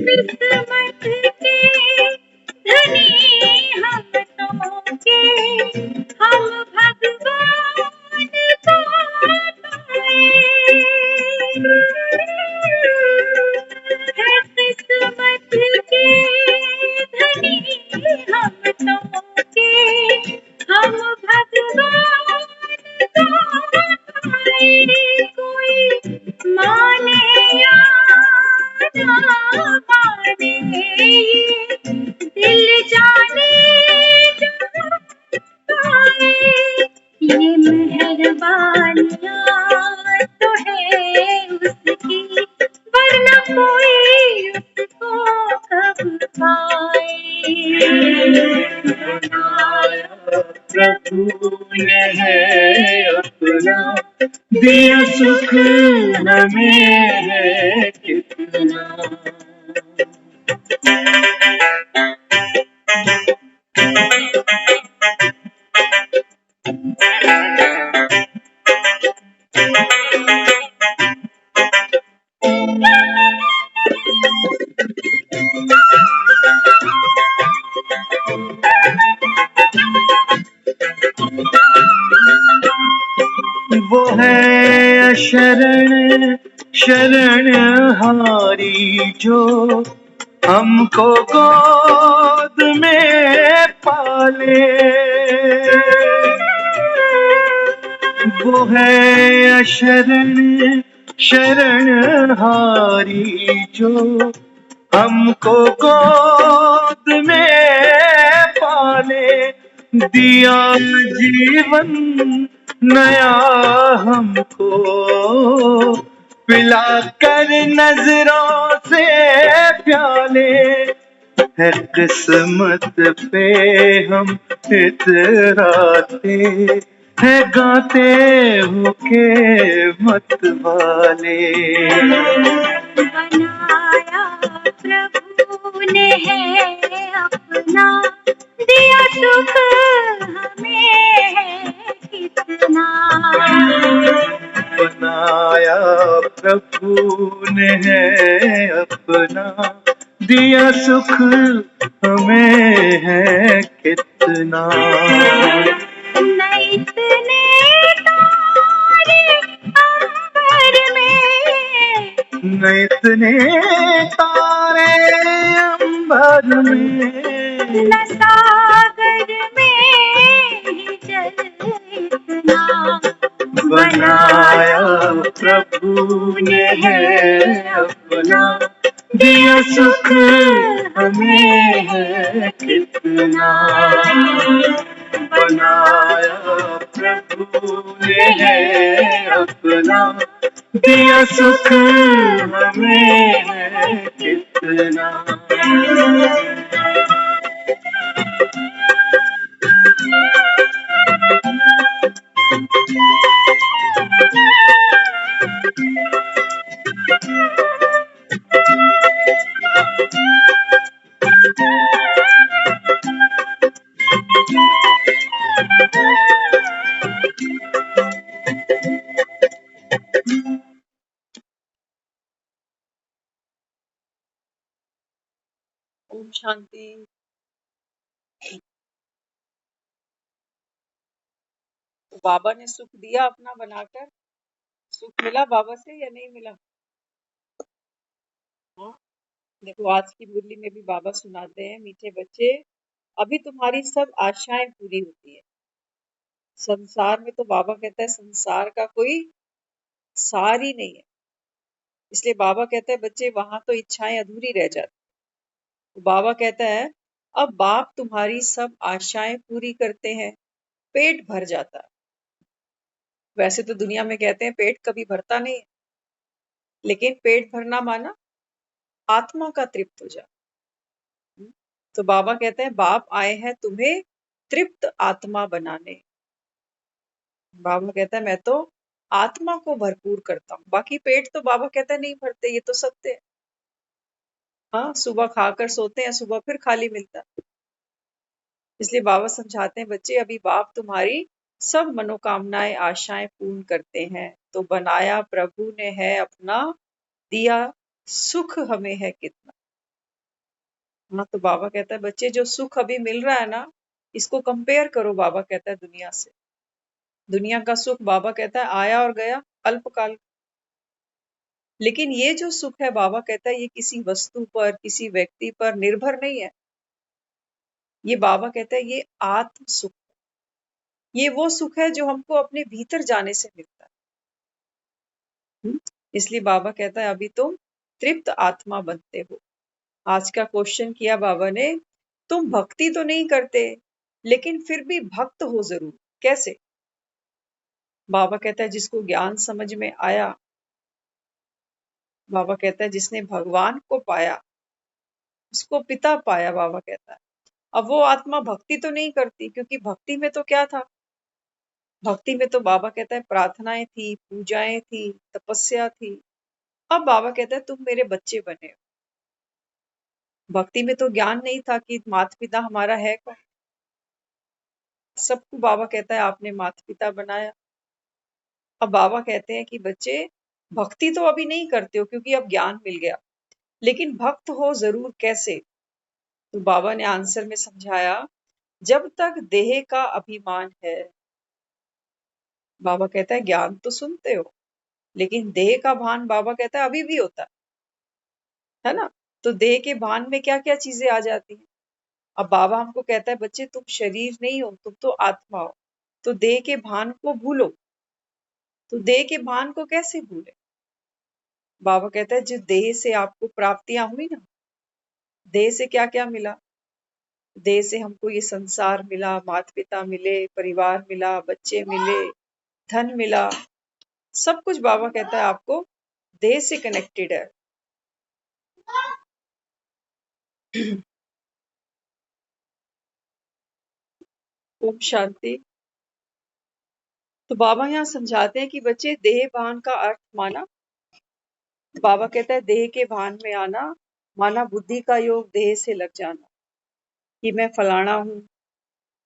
किस्मत के धनी हम तो के हम भगवान को पाए। है किस्मत के धनी हम तो के हम भगवान को पाए। कोई माने या ना माने ये दिल जाने जहाँ पाए। ये मेहरबानियाँ तो है उसकी, वरना कोई उसको कब पाए। बनाया प्रभु ने है अपना, दिया सुख हमें है कितना। वो है शरण शरणहारी जो हमको गोद में पाले। वो है शरण शरणहारी जो हमको गोद में पाले। दिया जीवन नया हमको, पिलाकर नजरों से प्याले। है किस्मत पे हम इतराते, है गाते हो के मत वाले। बनाया प्रभु ने है अपना, दिया सुख हमें है कितना। बनाया प्रभु ने है अपना, दिया सुख हमें है कितना। न इतने तारे अंबर में, न इतने तारे अंबर में, न सागर में जल इतना। बनाया प्रभु ने है अपना, दिया सुख हमें है कितना। बनाया प्रभु ने है अपना, दिया सुख हमें है कितना। ओम शांति। तो बाबा ने सुख दिया अपना बनाकर, सुख मिला बाबा से या नहीं मिला? हाँ, देखो आज की मुरली में भी बाबा सुनाते हैं, मीठे बच्चे अभी तुम्हारी सब आशाएं पूरी होती है। संसार में तो बाबा कहता है संसार का कोई सार ही नहीं है, इसलिए बाबा कहता है बच्चे वहां तो इच्छाएं अधूरी रह जाती। तो बाबा कहता है अब बाप तुम्हारी सब आशाएं पूरी करते हैं, पेट भर जाता है। वैसे तो दुनिया में कहते हैं पेट कभी भरता नहीं है, लेकिन पेट भरना माना आत्मा का तृप्त हो जा। तो बाबा कहते हैं बाप आए हैं तुम्हें तृप्त आत्मा बनाने। बाबा कहता है मैं तो आत्मा को भरपूर करता हूँ, बाकी पेट तो बाबा कहता है नहीं भरते, ये तो सत्य है। हाँ, सुबह खाकर सोते हैं, सुबह फिर खाली मिलता है। इसलिए बाबा समझाते हैं बच्चे अभी बाप तुम्हारी सब मनोकामनाएं आशाएं पूर्ण करते हैं, तो बनाया प्रभु ने है अपना, दिया सुख हमें है कितना। हाँ, तो बाबा कहता है बच्चे जो सुख अभी मिल रहा है ना, इसको कंपेयर करो, बाबा कहता है दुनिया से। दुनिया का सुख बाबा कहता है आया और गया, अल्पकाल। लेकिन ये जो सुख है बाबा कहता है ये किसी वस्तु पर, किसी व्यक्ति पर निर्भर नहीं है। ये बाबा कहता है ये आत्म सुख, ये वो सुख है जो हमको अपने भीतर जाने से मिलता है। इसलिए बाबा कहता है अभी तुम तृप्त आत्मा बनते हो। आज का क्वेश्चन किया बाबा ने, तुम भक्ति तो नहीं करते लेकिन फिर भी भक्त हो जरूर, कैसे? बाबा कहता है जिसको ज्ञान समझ में आया, बाबा कहता है जिसने भगवान को पाया, उसको पिता पाया, बाबा कहता है। अब वो आत्मा भक्ति तो नहीं करती, क्योंकि भक्ति में तो क्या था? भक्ति में तो बाबा कहता है प्रार्थनाएं थी, पूजाएं थी, तपस्या थी। अब बाबा कहता है तुम मेरे बच्चे बने हो। भक्ति में तो ज्ञान नहीं था कि माता पिता हमारा है कौन। सबको बाबा कहता है आपने माता पिता बनाया। अब बाबा कहते हैं कि बच्चे भक्ति तो अभी नहीं करते हो क्योंकि अब ज्ञान मिल गया, लेकिन भक्त हो जरूर, कैसे? तो बाबा ने आंसर में समझाया, जब तक देह का अभिमान है। बाबा कहता है ज्ञान तो सुनते हो, लेकिन देह का भान बाबा कहता है अभी भी होता है ना? तो देह के भान में क्या क्या चीजें आ जाती हैं। अब बाबा हमको कहता है बच्चे तुम शरीर नहीं हो, तुम तो आत्मा हो, तो देह के भान को भूलो। तो देह के भान को कैसे भूले? बाबा कहता है जो देह से आपको प्राप्तियां हुई ना, देह से क्या क्या मिला? देह से हमको ये संसार मिला, माता पिता मिले, परिवार मिला, बच्चे मिले, धन मिला, सब कुछ बाबा कहता है आपको देह से कनेक्टेड है। ओम शांति। तो बाबा यहाँ समझाते हैं कि बच्चे देह भान का अर्थ माना। बाबा कहता है देह के भान में आना माना बुद्धि का योग देह से लग जाना, कि मैं फलाना हूँ,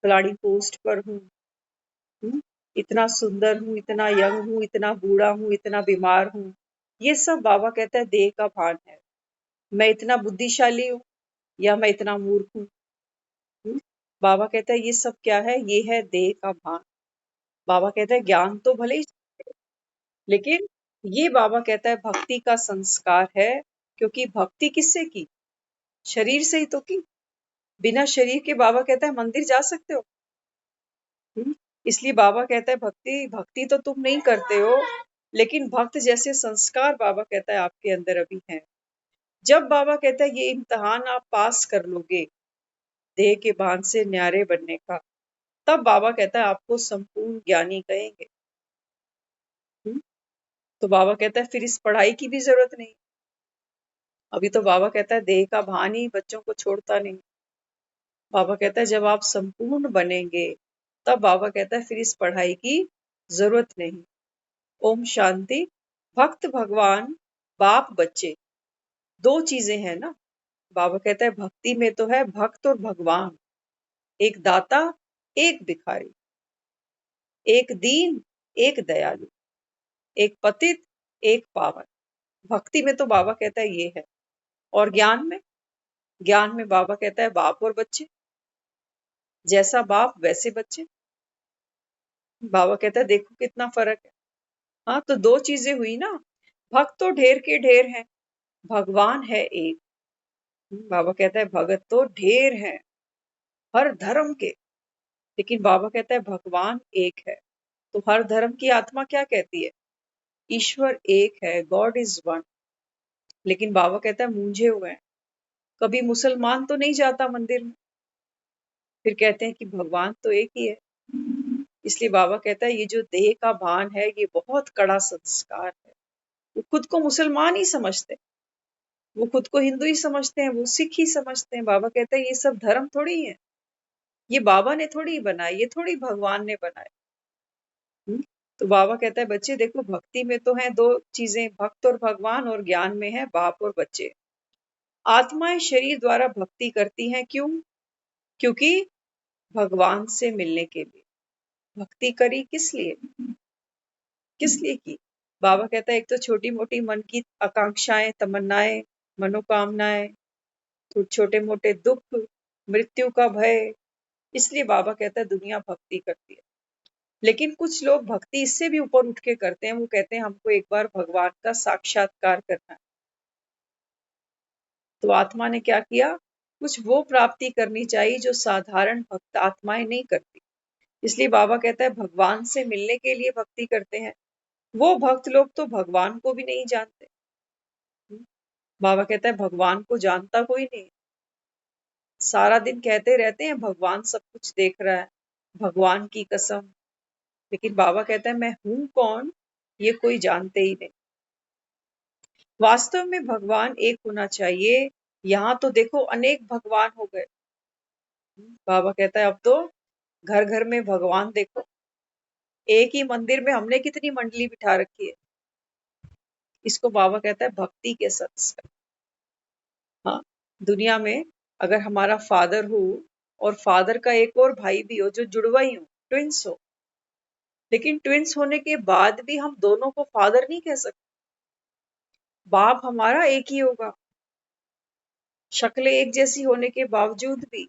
फलानी पोस्ट पर हूँ, इतना सुंदर हूँ, इतना यंग हूँ, इतना बूढ़ा हूँ, इतना बीमार हूँ। ये सब बाबा कहता है देह का भान है। मैं इतना बुद्धिशाली हूँ या मैं इतना मूर्ख हूँ। बाबा कहता है ये सब क्या है? ये है देह का भान। बाबा कहता है ज्ञान तो भले ही, लेकिन ये बाबा कहता है भक्ति का संस्कार है, क्योंकि भक्ति किससे की? शरीर से ही तो की। बिना शरीर के बाबा कहता है मंदिर जा सकते हो? इसलिए बाबा कहता है भक्ति भक्ति तो तुम नहीं करते हो, लेकिन भक्त जैसे संस्कार बाबा कहता है आपके अंदर अभी है। जब बाबा कहता है ये इम्तिहान आप पास कर लोगे देह के भान से न्यारे बनने का, तब बाबा कहता है आपको संपूर्ण ज्ञानी कहेंगे। तो बाबा कहता है फिर इस पढ़ाई की भी जरूरत नहीं। अभी तो बाबा कहता है देह का भान ही बच्चों को छोड़ता नहीं। बाबा कहता है जब आप संपूर्ण बनेंगे, तब बाबा कहता है फिर इस पढ़ाई की जरूरत नहीं। ओम शांति। भक्त भगवान बाप बच्चे, दो चीजें हैं ना। बाबा कहता है भक्ति में तो है भक्त और भगवान, एक दाता एक भिखारी, एक दीन एक दयालु, एक पतित एक पावन। भक्ति में तो बाबा कहता है ये है। और ज्ञान में, ज्ञान में बाबा कहता है बाप और बच्चे, जैसा बाप वैसे बच्चे। बाबा कहता है देखो कितना फर्क है। हाँ, तो दो चीजें हुई ना। भक्त तो ढेर के ढेर हैं, भगवान है एक। बाबा कहता है भगत तो ढेर हैं हर धर्म के, लेकिन बाबा कहता है भगवान एक है। तो हर धर्म की आत्मा क्या कहती है? ईश्वर एक है, गॉड इज वन। लेकिन बाबा कहता है मूंझे हुए हैं। कभी मुसलमान तो नहीं जाता मंदिर में, फिर कहते हैं कि भगवान तो एक ही है। इसलिए बाबा कहता है ये जो देह का भान है ये बहुत कड़ा संस्कार है। वो खुद को मुसलमान ही समझते, वो खुद को हिंदू ही समझते हैं, वो सिख ही समझते हैं। बाबा कहता है ये सब धर्म थोड़ी है। ये बाबा ने थोड़ी बनाए, ये थोड़ी भगवान ने बनाए। तो बाबा कहता है बच्चे देखो, भक्ति में तो है दो चीजें, भक्त और भगवान, और ज्ञान में है बाप और बच्चे। आत्माएं शरीर द्वारा भक्ति करती हैं, क्यों? क्योंकि भगवान से मिलने के लिए। भक्ति करी किस लिए? किस लिए की? बाबा कहता है एक तो छोटी मोटी मन की आकांक्षाएं, तमन्नाएं, मनोकामनाएं, तो छोटे मोटे दुख, मृत्यु का भय, इसलिए बाबा कहता है दुनिया भक्ति करती है। लेकिन कुछ लोग भक्ति इससे भी ऊपर उठ के करते हैं, वो कहते हैं हमको एक बार भगवान का साक्षात्कार करना है। तो आत्मा ने क्या किया? कुछ वो प्राप्ति करनी चाहिए जो साधारण भक्त आत्माएं नहीं करती। इसलिए बाबा कहता है भगवान से मिलने के लिए भक्ति करते हैं। वो भक्त लोग तो भगवान को भी नहीं जानते। बाबा कहता है भगवान को जानता कोई नहीं। सारा दिन कहते रहते हैं भगवान सब कुछ देख रहा है, भगवान की कसम। लेकिन बाबा कहता है मैं हूं कौन, ये कोई जानते ही नहीं। वास्तव में भगवान एक होना चाहिए। यहाँ तो देखो अनेक भगवान हो गए। बाबा कहता है अब तो घर घर में भगवान देखो। एक ही मंदिर में हमने कितनी मंडली बिठा रखी है। इसको बाबा कहता है भक्ति के संस्कार। हाँ, दुनिया में अगर हमारा फादर हो और फादर का एक और भाई भी हो जो जुड़वा ही हो, ट्विंस हो, लेकिन ट्विंस होने के बाद भी हम दोनों को फादर नहीं कह सकते। बाप हमारा एक ही होगा, शक्लें एक जैसी होने के बावजूद भी।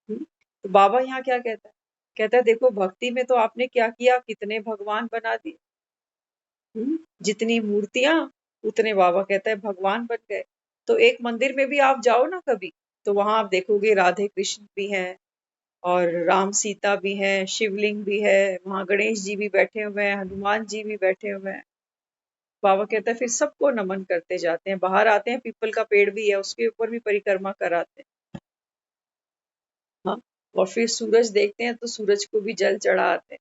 तो बाबा यहाँ क्या कहता है? कहता है देखो भक्ति में तो आपने क्या किया, कितने भगवान बना दिए। जितनी मूर्तियां उतने बाबा कहता है भगवान बन गए। तो एक मंदिर में भी आप जाओ ना कभी, तो वहां आप देखोगे राधे कृष्ण भी हैं और राम सीता भी हैं, शिवलिंग भी है, वहां गणेश जी भी बैठे हुए हैं, हनुमान जी भी बैठे हुए हैं। बाबा कहता है फिर सबको नमन करते जाते हैं। बाहर आते हैं, पीपल का पेड़ भी है, उसके ऊपर भी परिक्रमा कराते हैं। हाँ, और फिर सूरज देखते हैं तो सूरज को भी जल चढ़ाते हैं।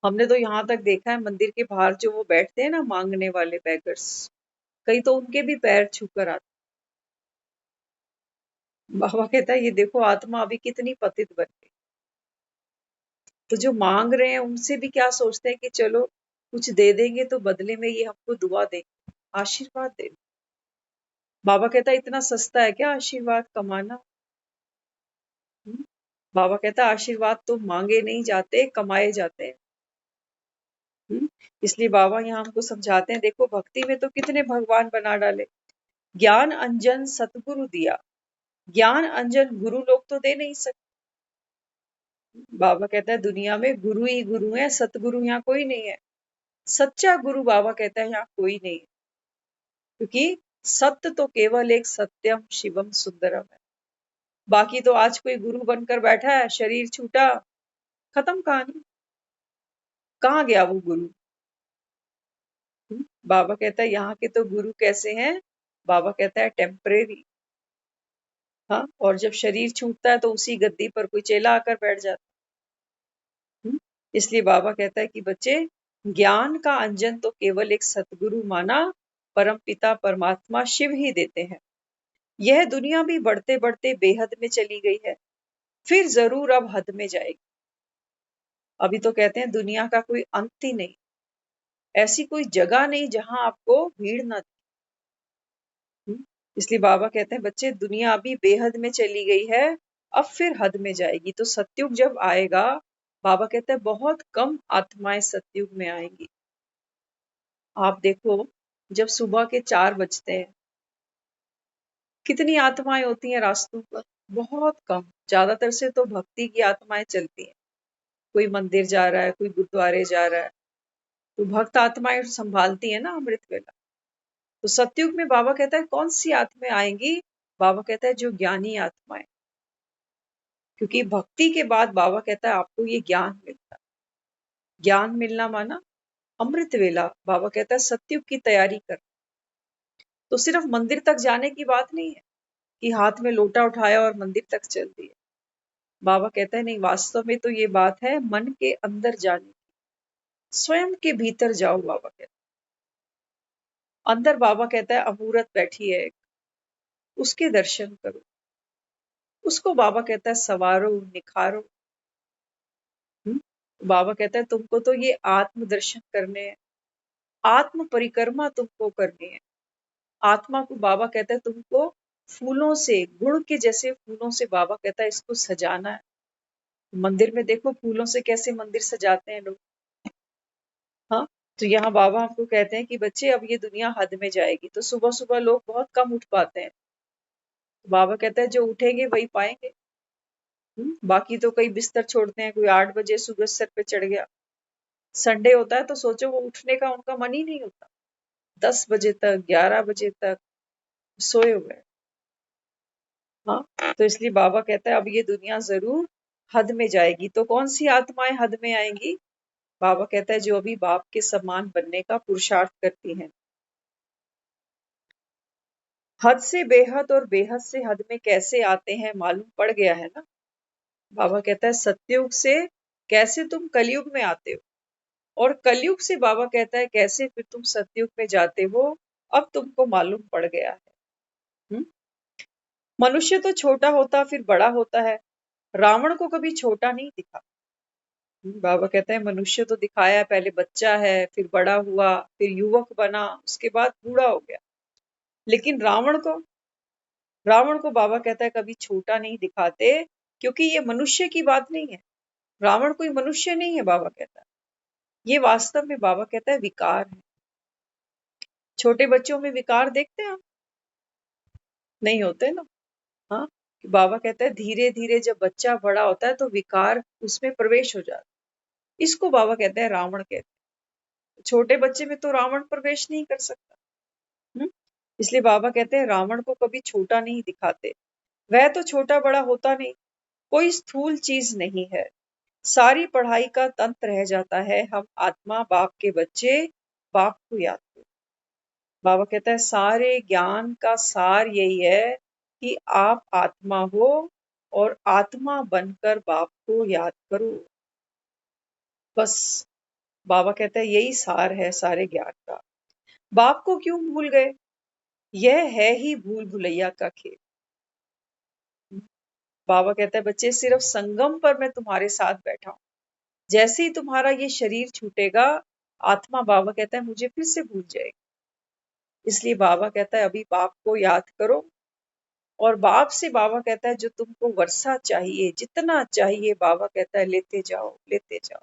हमने तो यहाँ तक देखा है मंदिर के बाहर जो वो बैठते हैं ना मांगने वाले बेगर्स, कई तो उनके भी पैर छूकर आते। बाबा कहता है ये देखो आत्मा अभी कितनी पतित बन गई। तो जो मांग रहे हैं उनसे भी क्या सोचते हैं कि चलो कुछ दे देंगे तो बदले में ये हमको दुआ देंगे, आशीर्वाद दे। बाबा कहता है इतना सस्ता है क्या आशीर्वाद कमाना? हम्म? बाबा कहता है आशीर्वाद तो मांगे नहीं जाते, कमाए जाते हैं। इसलिए बाबा यहाँ हमको समझाते हैं देखो भक्ति में तो कितने भगवान बना डाले। ज्ञान अंजन सतगुरु दिया, ज्ञान अंजन गुरु लोग तो दे नहीं सकते। बाबा कहता है दुनिया में गुरु ही गुरु है, सतगुरु यहाँ कोई नहीं है। सच्चा गुरु बाबा कहता है यहाँ कोई नहीं है, क्योंकि सत्य तो केवल एक सत्यम शिवम सुंदरम है। बाकी तो आज कोई गुरु बनकर बैठा है, शरीर छूटा, खत्म कहानी। कहाँ गया वो गुरु? बाबा कहता है यहाँ के तो गुरु कैसे हैं? बाबा कहता है टेम्परेरी। हाँ, और जब शरीर छूटता है तो उसी गद्दी पर कोई चेला आकर बैठ जाता है। इसलिए बाबा कहता है कि बच्चे ज्ञान का अंजन तो केवल एक सतगुरु माना, परम पिता परमात्मा शिव ही देते हैं। यह दुनिया भी बढ़ते बढ़ते बेहद में चली गई है, फिर जरूर अब हद में जाएगी। अभी तो कहते हैं दुनिया का कोई अंत ही नहीं, ऐसी कोई जगह नहीं जहां आपको भीड़ ना दिखे। इसलिए बाबा कहते हैं बच्चे दुनिया अभी बेहद में चली गई है, अब फिर हद में जाएगी। तो सतयुग जब आएगा, बाबा कहते हैं बहुत कम आत्माएं सतयुग में आएंगी। आप देखो जब सुबह के 4 बजते हैं, कितनी आत्माएं होती हैं रास्तों पर? बहुत कम। ज्यादातर से तो भक्ति की आत्माएं चलती हैं। कोई मंदिर जा रहा है, कोई गुरुद्वारे जा रहा है, तो भक्त आत्माएं संभालती है ना अमृत वेला। तो सतयुग में बाबा कहता है कौन सी आत्माएं आएंगी? बाबा कहता है जो ज्ञानी आत्माएं, क्योंकि भक्ति के बाद बाबा कहता है आपको ये ज्ञान मिलता है। ज्ञान मिलना माना अमृत वेला। बाबा कहता है सतयुग की तैयारी कर। तो सिर्फ मंदिर तक जाने की बात नहीं है कि हाथ में लोटा उठाया और मंदिर तक चल दिए। बाबा कहता है नहीं, वास्तव में तो ये बात है मन के अंदर जाने की, स्वयं के भीतर जाओ। बाबा कहता है अंदर, बाबा कहता है अमूर्त बैठी है, उसके दर्शन करो। उसको बाबा कहता है सवारो, निखारो। बाबा कहता है तुमको तो ये आत्म दर्शन करने हैं, आत्म परिक्रमा तुमको करनी है। आत्मा को बाबा कहता है तुमको फूलों से, गुड़ के जैसे फूलों से बाबा कहता है इसको सजाना है। मंदिर में देखो फूलों से कैसे मंदिर सजाते हैं लोग। हाँ, तो यहाँ बाबा हमको कहते हैं कि बच्चे अब ये दुनिया हद में जाएगी, तो सुबह सुबह लोग बहुत कम उठ पाते हैं। तो बाबा कहता है जो उठेंगे वही पाएंगे। बाकी तो कई बिस्तर छोड़ते हैं, कोई 8 बजे सुबह सर पे चढ़ गया। संडे होता है तो सोचो वो उठने का उनका मन ही नहीं होता, 10 बजे तक, 11 बजे तक सोए हुए हैं। हाँ, तो इसलिए बाबा कहता है अब ये दुनिया जरूर हद में जाएगी। तो कौन सी आत्माएं हद में आएंगी? बाबा कहता है जो अभी बाप के समान बनने का पुरुषार्थ करती हैं। हद से बेहद और बेहद से हद में कैसे आते हैं मालूम पड़ गया है ना। बाबा कहता है सत्युग से कैसे तुम कलयुग में आते हो, और कलयुग से बाबा कहता है कैसे फिर तुम सतयुग में जाते हो, अब तुमको मालूम पड़ गया है। हम्म? मनुष्य तो छोटा होता फिर बड़ा होता है, रावण को कभी छोटा नहीं दिखा। बाबा कहते हैं मनुष्य तो दिखाया है, पहले बच्चा है, फिर बड़ा हुआ, फिर युवक बना, उसके बाद बूढ़ा हो गया। लेकिन रावण को बाबा कहता है कभी छोटा नहीं दिखाते, क्योंकि ये मनुष्य की बात नहीं है। रावण कोई मनुष्य नहीं है, बाबा कहता है ये वास्तव में बाबा कहता है विकार है। छोटे बच्चों में विकार देखते हैं आप? नहीं होते ना। हाँ, कि बाबा कहता है धीरे धीरे जब बच्चा बड़ा होता है तो विकार उसमें प्रवेश हो जाता है। इसको बाबा कहते हैं रावण कहते हैं। छोटे बच्चे में तो रावण प्रवेश नहीं कर सकता। हम्म? इसलिए बाबा कहते हैं रावण को कभी छोटा नहीं दिखाते, वह तो छोटा बड़ा होता नहीं, कोई स्थूल चीज नहीं है। सारी पढ़ाई का तंत्र रह जाता है, हम आत्मा बाप के बच्चे, बाप को याद करो। बाबा कहता है सारे ज्ञान का सार यही है कि आप आत्मा हो और आत्मा बनकर बाप को याद करो। बस बाबा कहता है यही सार है सारे ज्ञान का। बाप को क्यों भूल गए? यह है ही भूल भुलैया का खेल। बाबा कहता है बच्चे सिर्फ संगम पर मैं तुम्हारे साथ बैठा हूं, जैसे ही तुम्हारा ये शरीर छूटेगा, आत्मा बाबा कहता है मुझे फिर से भूल जाएगी। इसलिए बाबा कहता है अभी बाप को याद करो, और बाप से बाबा कहता है जो तुमको वर्षा चाहिए, जितना चाहिए बाबा कहता है लेते जाओ, लेते जाओ।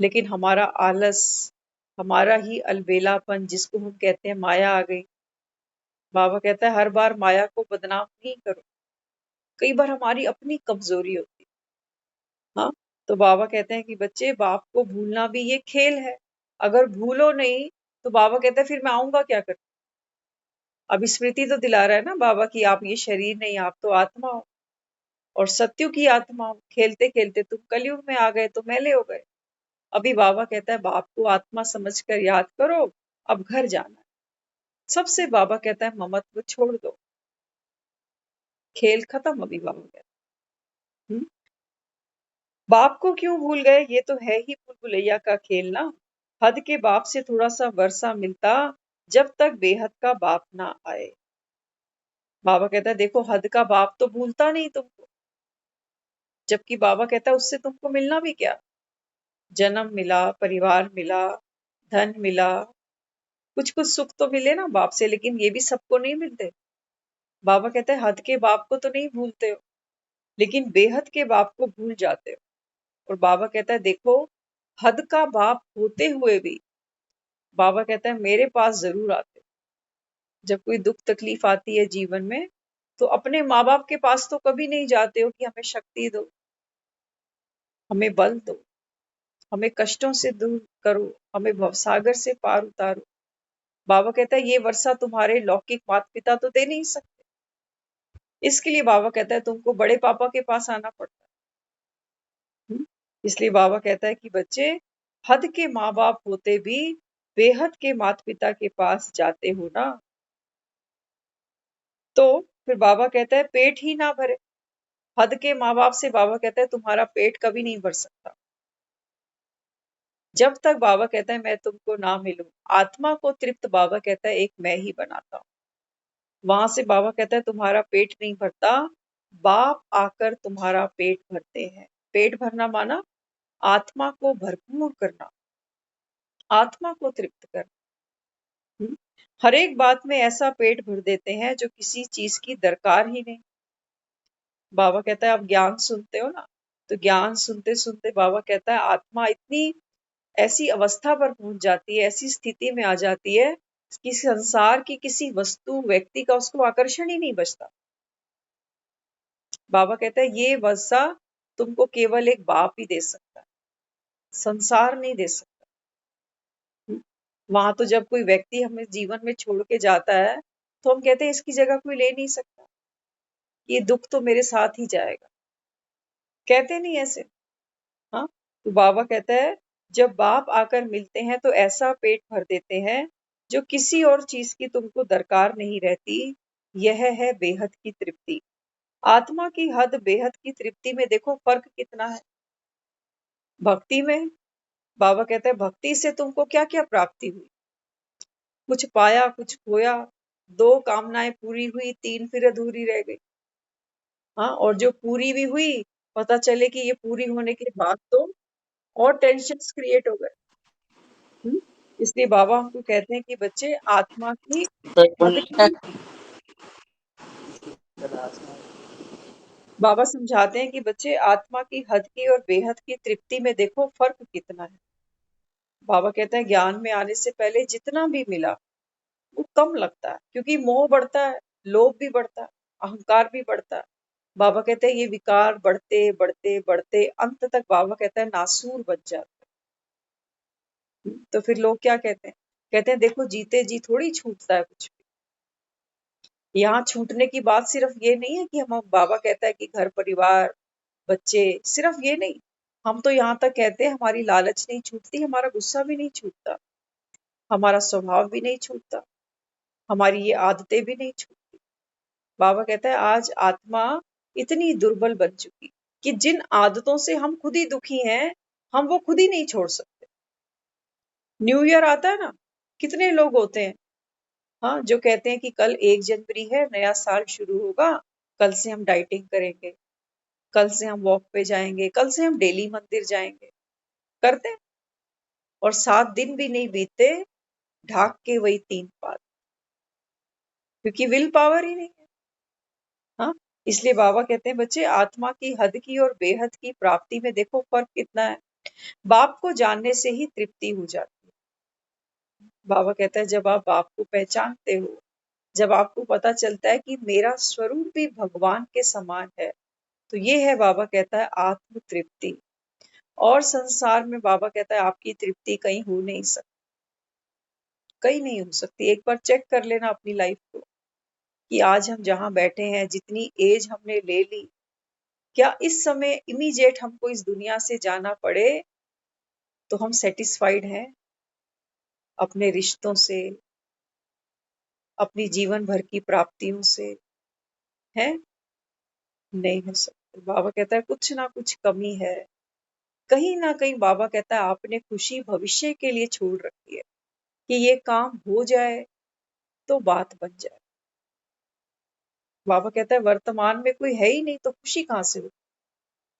लेकिन हमारा आलस, हमारा ही अलबेलापन, जिसको हम कहते हैं माया आ गई। बाबा कहता है हर बार माया को बदनाम नहीं करो, कई बार हमारी अपनी कमजोरी होती है। हाँ, तो बाबा कहते हैं कि बच्चे बाप को भूलना भी ये खेल है। अगर भूलो नहीं तो बाबा कहता है फिर मैं आऊंगा क्या कर। अब स्मृति तो दिला रहा है ना बाबा की आप ये शरीर नहीं, आप तो आत्मा हो और सत्युग की आत्मा हो। खेलते खेलते तुम कलयुग में आ गए तो मैले हो गए। अभी बाबा कहता है बाप को आत्मा समझकर याद करो, अब घर जाना है। सबसे बाबा कहता है ममत्व छोड़ दो, खेल खत्म। अभी बाबा कहता है बाप को क्यों भूल गए? ये तो है ही भूल भुलैया का खेल ना। हद के बाप से थोड़ा सा वर्षा मिलता, जब तक बेहद का बाप ना आए। बाबा कहता है देखो हद का बाप तो भूलता नहीं तुमको, जबकि बाबा कहता है उससे तुमको मिलना भी क्या। जन्म मिला, परिवार मिला, धन मिला, कुछ कुछ सुख तो मिले ना बाप से, लेकिन ये भी सबको नहीं मिलते। बाबा कहते हैं हद के बाप को तो नहीं भूलते हो, लेकिन बेहद के बाप को भूल जाते हो। और बाबा कहता है देखो हद का बाप होते हुए भी बाबा कहता है मेरे पास जरूर आते हो। जब कोई दुख तकलीफ आती है जीवन में, तो अपने माँ बाप के पास तो कभी नहीं जाते हो कि हमें शक्ति दो, हमें बल दो, हमें कष्टों से दूर करो, हमें भवसागर से पार उतारो। बाबा कहता है ये वर्षा तुम्हारे लौकिक माता पिता तो दे नहीं सकते। इसके लिए बाबा कहता है तुमको बड़े पापा के पास आना पड़ता है। इसलिए बाबा कहता है कि बच्चे हद के माँ बाप होते भी बेहद के माता पिता के पास जाते हो ना। तो फिर बाबा कहता है पेट ही ना भरे। हद के माँ बाप से बाबा कहता है तुम्हारा पेट कभी नहीं भर सकता, जब तक बाबा कहता है मैं तुमको ना मिलूं। आत्मा को तृप्त बाबा कहता है एक मैं ही बनाता हूं। वहां से बाबा कहता है तुम्हारा पेट नहीं भरता, बाप आकर तुम्हारा पेट भरते हैं। पेट भरना माना आत्मा को भरपूर करना, आत्मा को तृप्त करना। हर एक बात में ऐसा पेट भर देते हैं जो किसी चीज की दरकार ही नहीं। बाबा कहता है आप ज्ञान सुनते हो ना, तो ज्ञान सुनते सुनते बाबा कहता है आत्मा इतनी ऐसी अवस्था पर पहुंच जाती है, ऐसी स्थिति में आ जाती है कि संसार की किसी वस्तु व्यक्ति का उसको आकर्षण ही नहीं बचता। बाबा कहता है ये वसा तुमको केवल एक बाप ही दे सकता है, संसार नहीं दे सकता। वहां तो जब कोई व्यक्ति हमें जीवन में छोड़ के जाता है तो हम कहते हैं इसकी जगह कोई ले नहीं सकता, ये दुख तो मेरे साथ ही जाएगा, कहते नहीं ऐसे। हाँ, तो बाबा कहता है जब बाप आकर मिलते हैं तो ऐसा पेट भर देते हैं जो किसी और चीज की तुमको दरकार नहीं रहती। यह है बेहद की तृप्ति। आत्मा की हद बेहद की तृप्ति में देखो फर्क कितना है। भक्ति में बाबा कहता है भक्ति से तुमको क्या क्या प्राप्ति हुई, कुछ पाया कुछ खोया, दो कामनाएं पूरी हुई, तीन फिर अधूरी रह गई। हाँ, और जो पूरी भी हुई पता चले कि ये पूरी होने के बाद तो और टेंशन क्रिएट हो गए। इसलिए बाबा हमको कहते हैं कि बच्चे आत्मा की हद की, बाबा समझाते हैं कि बच्चे आत्मा की हद की और बेहद की तृप्ति में देखो फर्क कितना है। बाबा कहते हैं ज्ञान में आने से पहले जितना भी मिला वो कम लगता है, क्योंकि मोह बढ़ता है, लोभ भी बढ़ता है, अहंकार भी बढ़ता है। बाबा कहते हैं ये विकार बढ़ते बढ़ते बढ़ते अंत तक बाबा कहता है नासूर बन जाता है। तो फिर लोग क्या कहते हैं देखो जीते जी थोड़ी छूटता है कुछ भी। यहाँ छूटने की बात सिर्फ ये नहीं है कि हम, बाबा कहता है कि घर परिवार बच्चे, सिर्फ ये नहीं, हम तो यहाँ तक कहते हैं हमारी लालच नहीं छूटती, हमारा गुस्सा भी नहीं छूटता, हमारा स्वभाव भी नहीं छूटता, हमारी ये आदतें भी नहीं छूटती। बाबा कहता है आज आत्मा इतनी दुर्बल बन चुकी कि जिन आदतों से हम खुद ही दुखी हैं हम वो खुद ही नहीं छोड़ सकते। न्यू ईयर आता है ना, कितने लोग होते हैं हाँ जो कहते हैं कि कल 1 जनवरी है, नया साल शुरू होगा, कल से हम डाइटिंग करेंगे, कल से हम वॉक पे जाएंगे, कल से हम डेली मंदिर जाएंगे, करते हैं। और 7 दिन भी नहीं बीतते ढाक के वही 3 पात, क्योंकि विल पावर ही नहीं है। हाँ, इसलिए बाबा कहते हैं बच्चे आत्मा की हद की और बेहद की प्राप्ति में देखो फर्क कितना है। बाप को जानने से ही तृप्ति हो जाती है। बाबा कहता है जब आप बाप को पहचानते हो, जब आपको पता चलता है कि मेरा स्वरूप भी भगवान के समान है, तो ये है बाबा कहता है आत्म तृप्ति। और संसार में बाबा कहता है आपकी तृप्ति कहीं हो नहीं सकती, कहीं नहीं हो सकती। एक बार चेक कर लेना अपनी लाइफ को कि आज हम जहाँ बैठे हैं, जितनी एज हमने ले ली, क्या इस समय इमीडिएट हमको इस दुनिया से जाना पड़े तो हम सेटिस्फाइड हैं अपने रिश्तों से, अपनी जीवन भर की प्राप्तियों से? है नहीं हो सकते। बाबा कहता है कुछ ना कुछ कमी है, कहीं ना कहीं। बाबा कहता है आपने खुशी भविष्य के लिए छोड़ रखी है कि ये काम हो जाए तो बात बन जाए। बाबा कहता है वर्तमान में कोई है ही नहीं तो खुशी कहाँ से हो,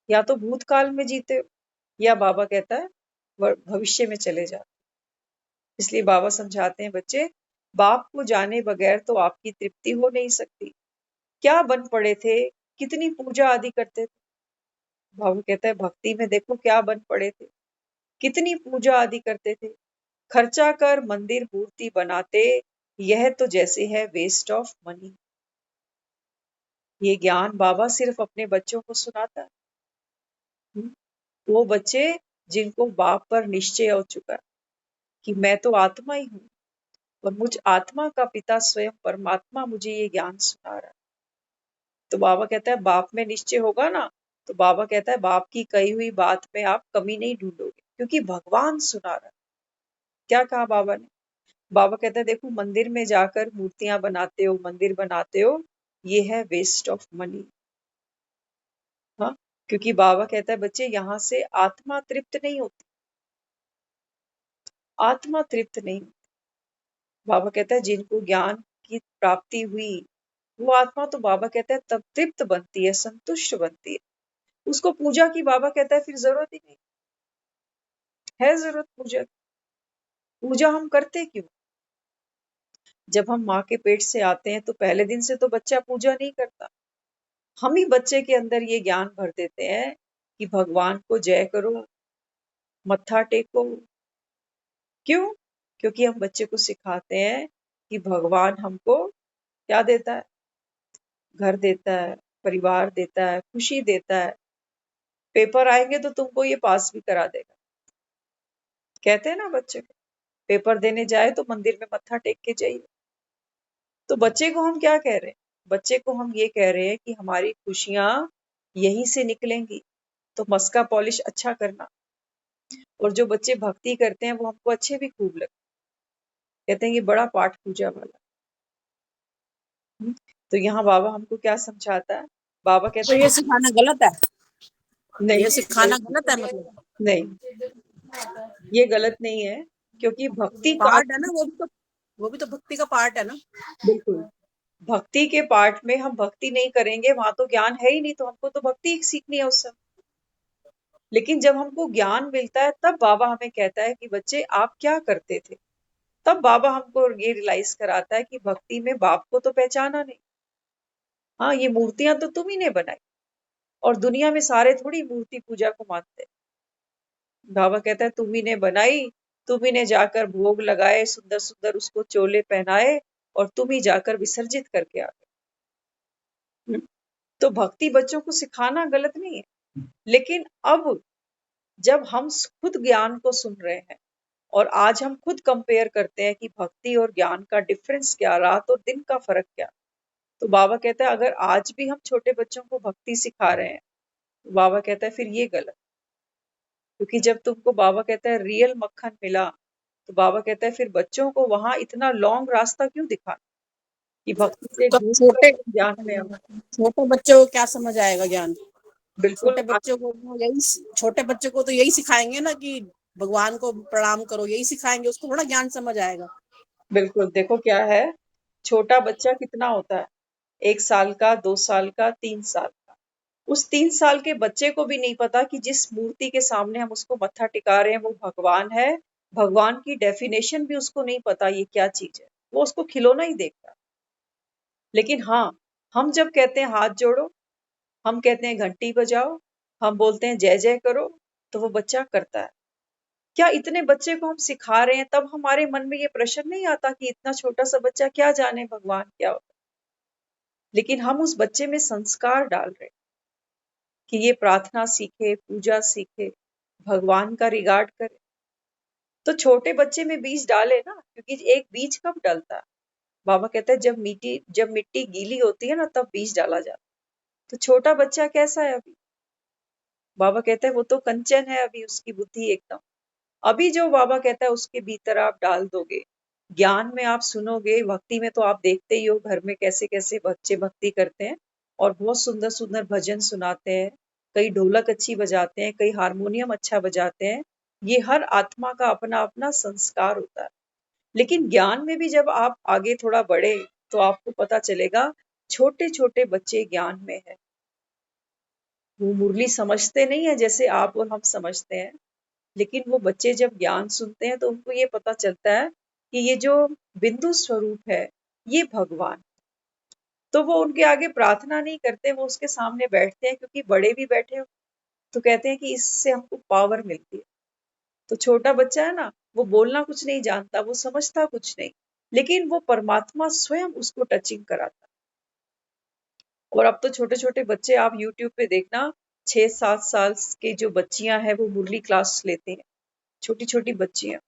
या तो भूतकाल में जीते हो या बाबा कहता है भविष्य में चले जाओ। इसलिए बाबा समझाते हैं बच्चे बाप को जाने बगैर तो आपकी तृप्ति हो नहीं सकती। क्या बन पड़े थे, कितनी पूजा आदि करते थे। बाबा कहता है भक्ति में देखो क्या बन पड़े थे, कितनी पूजा आदि करते थे, खर्चा कर मंदिर मूर्ति बनाते, यह तो जैसे है वेस्ट ऑफ मनी। ये ज्ञान बाबा सिर्फ अपने बच्चों को सुनाता है। वो बच्चे जिनको बाप पर निश्चय हो चुका है कि मैं तो आत्मा ही हूँ और मुझ आत्मा का पिता स्वयं परमात्मा मुझे ये ज्ञान सुना रहा है। तो बाबा कहता है बाप में निश्चय होगा ना, तो बाबा कहता है बाप की कही हुई बात में आप कमी नहीं ढूंढोगे, क्योंकि भगवान सुना रहा है। क्या कहा बाबा ने? बाबा कहता है देखो मंदिर में जाकर मूर्तियां बनाते हो, मंदिर बनाते हो, ये है वेस्ट ऑफ मनी। हाँ, क्योंकि बाबा कहता है बच्चे यहाँ से आत्मा तृप्त नहीं होती, आत्मा तृप्त नहीं। बाबा कहता है जिनको ज्ञान की प्राप्ति हुई, वो आत्मा तो बाबा कहता है तब तृप्त बनती है, संतुष्ट बनती है। उसको पूजा की बाबा कहता है फिर जरूरत ही नहीं है। जरूरत पूजा की? पूजा हम करते क्यों? जब हम माँ के पेट से आते हैं तो पहले दिन से तो बच्चा पूजा नहीं करता। हम ही बच्चे के अंदर ये ज्ञान भर देते हैं कि भगवान को जय करो, मत्था टेको। क्यों? क्योंकि हम बच्चे को सिखाते हैं कि भगवान हमको क्या देता है? घर देता है, परिवार देता है, खुशी देता है। पेपर आएंगे तो तुमको ये पास भी करा देगा। कहते हैं ना बच्चे को, पेपर देने जाए तो मंदिर में मत्था टेक के जाइए। तो बच्चे को हम क्या कह रहे हैं? बच्चे को हम ये कह रहे हैं कि हमारी खुशियां यहीं से निकलेंगी, तो मस्का पॉलिश अच्छा करना। और जो बच्चे भक्ति करते हैं वो हमको अच्छे भी खूब लगते हैं। कहते हैं ये बड़ा पाठ पूजा वाला। तो यहाँ बाबा हमको क्या समझाता है? बाबा तो कहते ये हैं सिखाना गलत है, नहीं, ये सिखाना गलत है, मतलब नहीं, ये गलत नहीं है, क्योंकि भक्ति का पार्ट है ना, वो भी तो भक्ति का पार्ट है ना। बिल्कुल, भक्ति के पार्ट में हम भक्ति नहीं करेंगे वहां तो ज्ञान है ही नहीं, तो हमको तो भक्ति ही सीखनी है उस समय। लेकिन जब हमको ज्ञान मिलता है तब बाबा हमें कहता है कि बच्चे आप क्या करते थे। तब बाबा हमको ये रियलाइज कराता है कि भक्ति में बाप को तो पहचाना नहीं। हाँ, ये मूर्तियां तो तुम ही ने बनाई, और दुनिया में सारे थोड़ी मूर्ति पूजा को मानते हैं। बाबा कहता है तुम ही ने बनाई, तुम ही ने जाकर भोग लगाए, सुंदर सुंदर उसको चोले पहनाए, और तुम ही जाकर विसर्जित करके आ गए। तो भक्ति बच्चों को सिखाना गलत नहीं है, लेकिन अब जब हम खुद ज्ञान को सुन रहे हैं और आज हम खुद कंपेयर करते हैं कि भक्ति और ज्ञान का डिफरेंस क्या, रात और दिन का फर्क क्या, तो बाबा कहता है अगर आज भी हम छोटे बच्चों को भक्ति सिखा रहे हैं, तो बाबा कहता है फिर ये गलत। क्योंकि जब तुमको बाबा कहता है रियल मक्खन मिला, तो बाबा कहता है फिर बच्चों को वहां इतना लॉन्ग रास्ता क्यों दिखाना कि भक्ति से तो घूम कर छोटे तुम ज्ञान में आओ। छोटे बच्चों को क्या समझ आएगा ज्ञान? बिल्कुल छोटे बच्चों को तो यही सिखाएंगे ना कि भगवान को प्रणाम करो, यही सिखाएंगे, उसको थोड़ा ज्ञान समझ आएगा। बिल्कुल, देखो क्या है, छोटा बच्चा कितना होता है? 1 साल का, 2 साल का, 3 साल का। उस 3 साल के बच्चे को भी नहीं पता कि जिस मूर्ति के सामने हम उसको मत्था टिका रहे हैं वो भगवान है। भगवान की डेफिनेशन भी उसको नहीं पता ये क्या चीज है। वो उसको खिलौना ही देखता है। लेकिन हाँ, हम जब कहते हैं हाथ जोड़ो, हम कहते हैं घंटी बजाओ, हम बोलते हैं जय जय करो, तो वो बच्चा करता है। क्या इतने बच्चे को हम सिखा रहे हैं तब हमारे मन में ये प्रश्न नहीं आता कि इतना छोटा सा बच्चा क्या जाने भगवान क्या होता है? लेकिन हम उस बच्चे में संस्कार डाल रहे हैं कि ये प्रार्थना सीखे, पूजा सीखे, भगवान का रिगार्ड करे। तो छोटे बच्चे में बीज डाले ना, क्योंकि एक बीज कब डलता है? बाबा कहते हैं जब मिट्टी गीली होती है ना तब बीज डाला जाता है। तो छोटा बच्चा कैसा है अभी? बाबा कहते हैं वो तो कंचन है अभी, उसकी बुद्धि एकदम। अभी जो बाबा कहता है उसके भीतर आप डाल दोगे, ज्ञान में आप सुनोगे, भक्ति में तो आप देखते ही हो घर में कैसे कैसे बच्चे भक्ति करते हैं और बहुत सुंदर सुंदर भजन सुनाते हैं। कई ढोलक अच्छी बजाते हैं, कई हारमोनियम अच्छा बजाते हैं। ये हर आत्मा का अपना अपना संस्कार होता है। लेकिन ज्ञान में भी जब आप आगे थोड़ा बढ़े तो आपको पता चलेगा छोटे छोटे बच्चे ज्ञान में है। वो मुरली समझते नहीं है जैसे आप और हम समझते हैं, लेकिन वो बच्चे जब ज्ञान सुनते हैं तो उनको ये पता चलता है कि ये जो बिंदु स्वरूप है ये भगवान। तो वो उनके आगे प्रार्थना नहीं करते, वो उसके सामने बैठते हैं, क्योंकि बड़े भी बैठे हो तो कहते हैं कि इससे हमको पावर मिलती है। तो छोटा बच्चा है ना, वो बोलना कुछ नहीं जानता, वो समझता कुछ नहीं, लेकिन वो परमात्मा स्वयं उसको टचिंग कराता। और अब तो छोटे छोटे बच्चे आप यूट्यूब पे देखना, 6-7 साल के जो बच्चियां हैं वो मुरली क्लास लेते हैं। छोटी छोटी बच्चियां,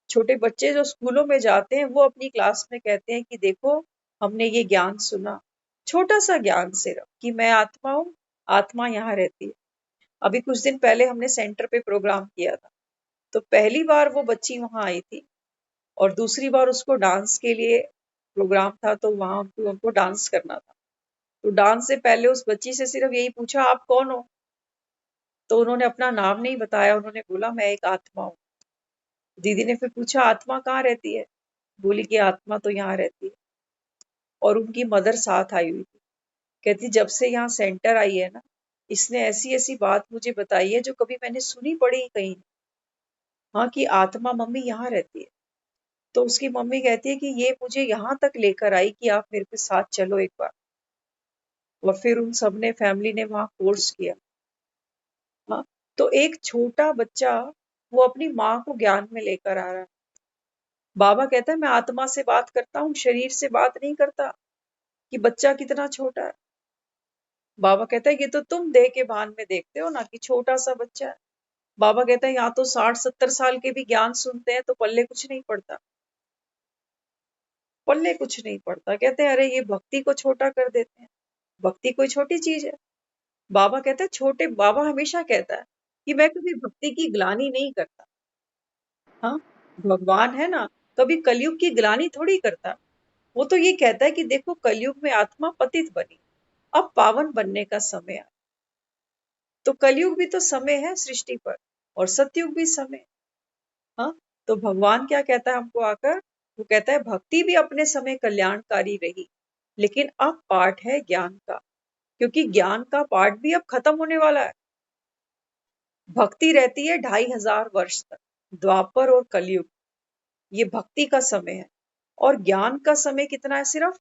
छोटे बच्चे जो स्कूलों में जाते हैं वो अपनी क्लास में कहते हैं कि देखो हमने ये ज्ञान सुना, छोटा सा ज्ञान सिर्फ कि मैं आत्मा हूँ, आत्मा यहाँ रहती है। अभी कुछ दिन पहले हमने सेंटर पे प्रोग्राम किया था, तो पहली बार वो बच्ची वहां आई थी और दूसरी बार उसको डांस के लिए प्रोग्राम था, तो वहां उनको डांस करना था। तो डांस से पहले उस बच्ची से सिर्फ यही पूछा आप कौन हो? तो उन्होंने अपना नाम नहीं बताया, उन्होंने बोला मैं एक आत्मा हूँ। दीदी ने फिर पूछा आत्मा कहाँ रहती है? बोली कि आत्मा तो यहाँ रहती है। और उनकी मदर साथ आई हुई थी। कहती जब से यहाँ सेंटर आई है ना, इसने ऐसी ऐसी बात मुझे बताई है जो कभी मैंने सुनी पड़ी कहीं नहीं। हाँ, कि आत्मा मम्मी यहाँ रहती है। तो उसकी मम्मी कहती है कि ये मुझे यहाँ तक लेकर आई कि आप मेरे के साथ चलो एक बार। और फिर उन सब ने फैमिली ने वहां कोर्स किया। हाँ, तो एक छोटा बच्चा वो अपनी माँ को ज्ञान में लेकर आ रहा है। बाबा कहता है मैं आत्मा से बात करता हूँ, शरीर से बात नहीं करता। कि बच्चा कितना छोटा है। बाबा कहता है ये तो तुम देह के भान में देखते हो ना कि छोटा सा बच्चा है। बाबा कहता है यहाँ तो 60-70 साल के भी ज्ञान सुनते हैं तो पल्ले कुछ नहीं पड़ता। पल्ले कुछ नहीं पड़ता। कहते हैं अरे ये भक्ति को छोटा कर देते हैं। भक्ति कोई छोटी चीज है। बाबा कहता है छोटे, बाबा हमेशा कहता है कि मैं कभी भक्ति की ग्लानि नहीं करता। हाँ, भगवान है ना, कभी कलयुग की ग्लानि थोड़ी करता। वो तो ये कहता है कि देखो कलयुग में आत्मा पतित बनी, अब पावन बनने का समय आया। तो कलयुग भी तो समय है सृष्टि पर, और सतयुग भी समय। हाँ, तो भगवान क्या कहता है हमको आकर, वो कहता है भक्ति भी अपने समय कल्याणकारी रही, लेकिन अब पाठ है ज्ञान का, क्योंकि ज्ञान का पाठ भी अब खत्म होने वाला है। भक्ति रहती है 2500 वर्ष तक, द्वापर और कलयुग, ये भक्ति का समय है। और ज्ञान का समय कितना है सिर्फ,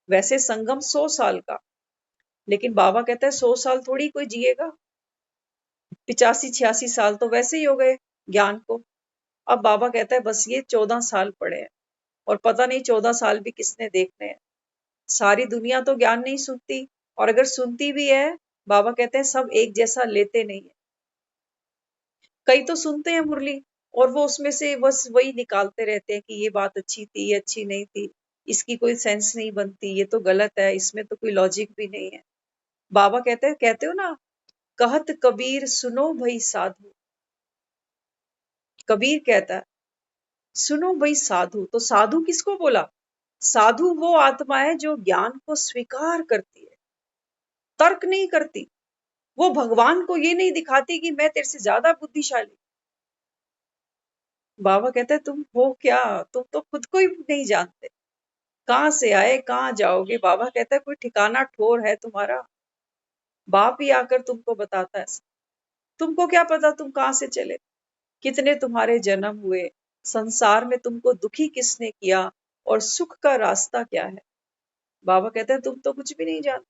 वैसे संगम 100 साल का, लेकिन बाबा कहता है 100 साल थोड़ी कोई जिएगा। 85-86 साल तो वैसे ही हो गए ज्ञान को। अब बाबा कहता है बस ये 14 साल पड़े हैं, और पता नहीं 14 साल भी किसने देखने हैं। सारी दुनिया तो ज्ञान नहीं सुनती, और अगर सुनती भी है, बाबा कहते हैं सब एक जैसा लेते नहीं है। कई तो सुनते हैं मुरली, और वो उसमें से बस वही निकालते रहते हैं कि ये बात अच्छी थी, ये अच्छी नहीं थी, इसकी कोई सेंस नहीं बनती, ये तो गलत है, इसमें तो कोई लॉजिक भी नहीं है। बाबा कहते हो ना, कहत कबीर सुनो भई साधु। कबीर कहता है सुनो भई साधु। तो साधु किसको बोला? साधु वो आत्मा है जो ज्ञान को स्वीकार करती है, तर्क नहीं करती। वो भगवान को ये नहीं दिखाती कि मैं तेरे से ज्यादा बुद्धिशाली। बाबा कहते हैं तुम हो क्या, तुम तो खुद को ही नहीं जानते। कहाँ से आए कहाँ जाओगे? बाबा कहता है कोई ठिकाना ठोर है तुम्हारा? बाप ही आकर तुमको बताता है। तुमको क्या पता तुम कहाँ से चले, कितने तुम्हारे जन्म हुए, संसार में तुमको दुखी किसने किया, और सुख का रास्ता क्या है। बाबा कहते हैं तुम तो कुछ भी नहीं जानते।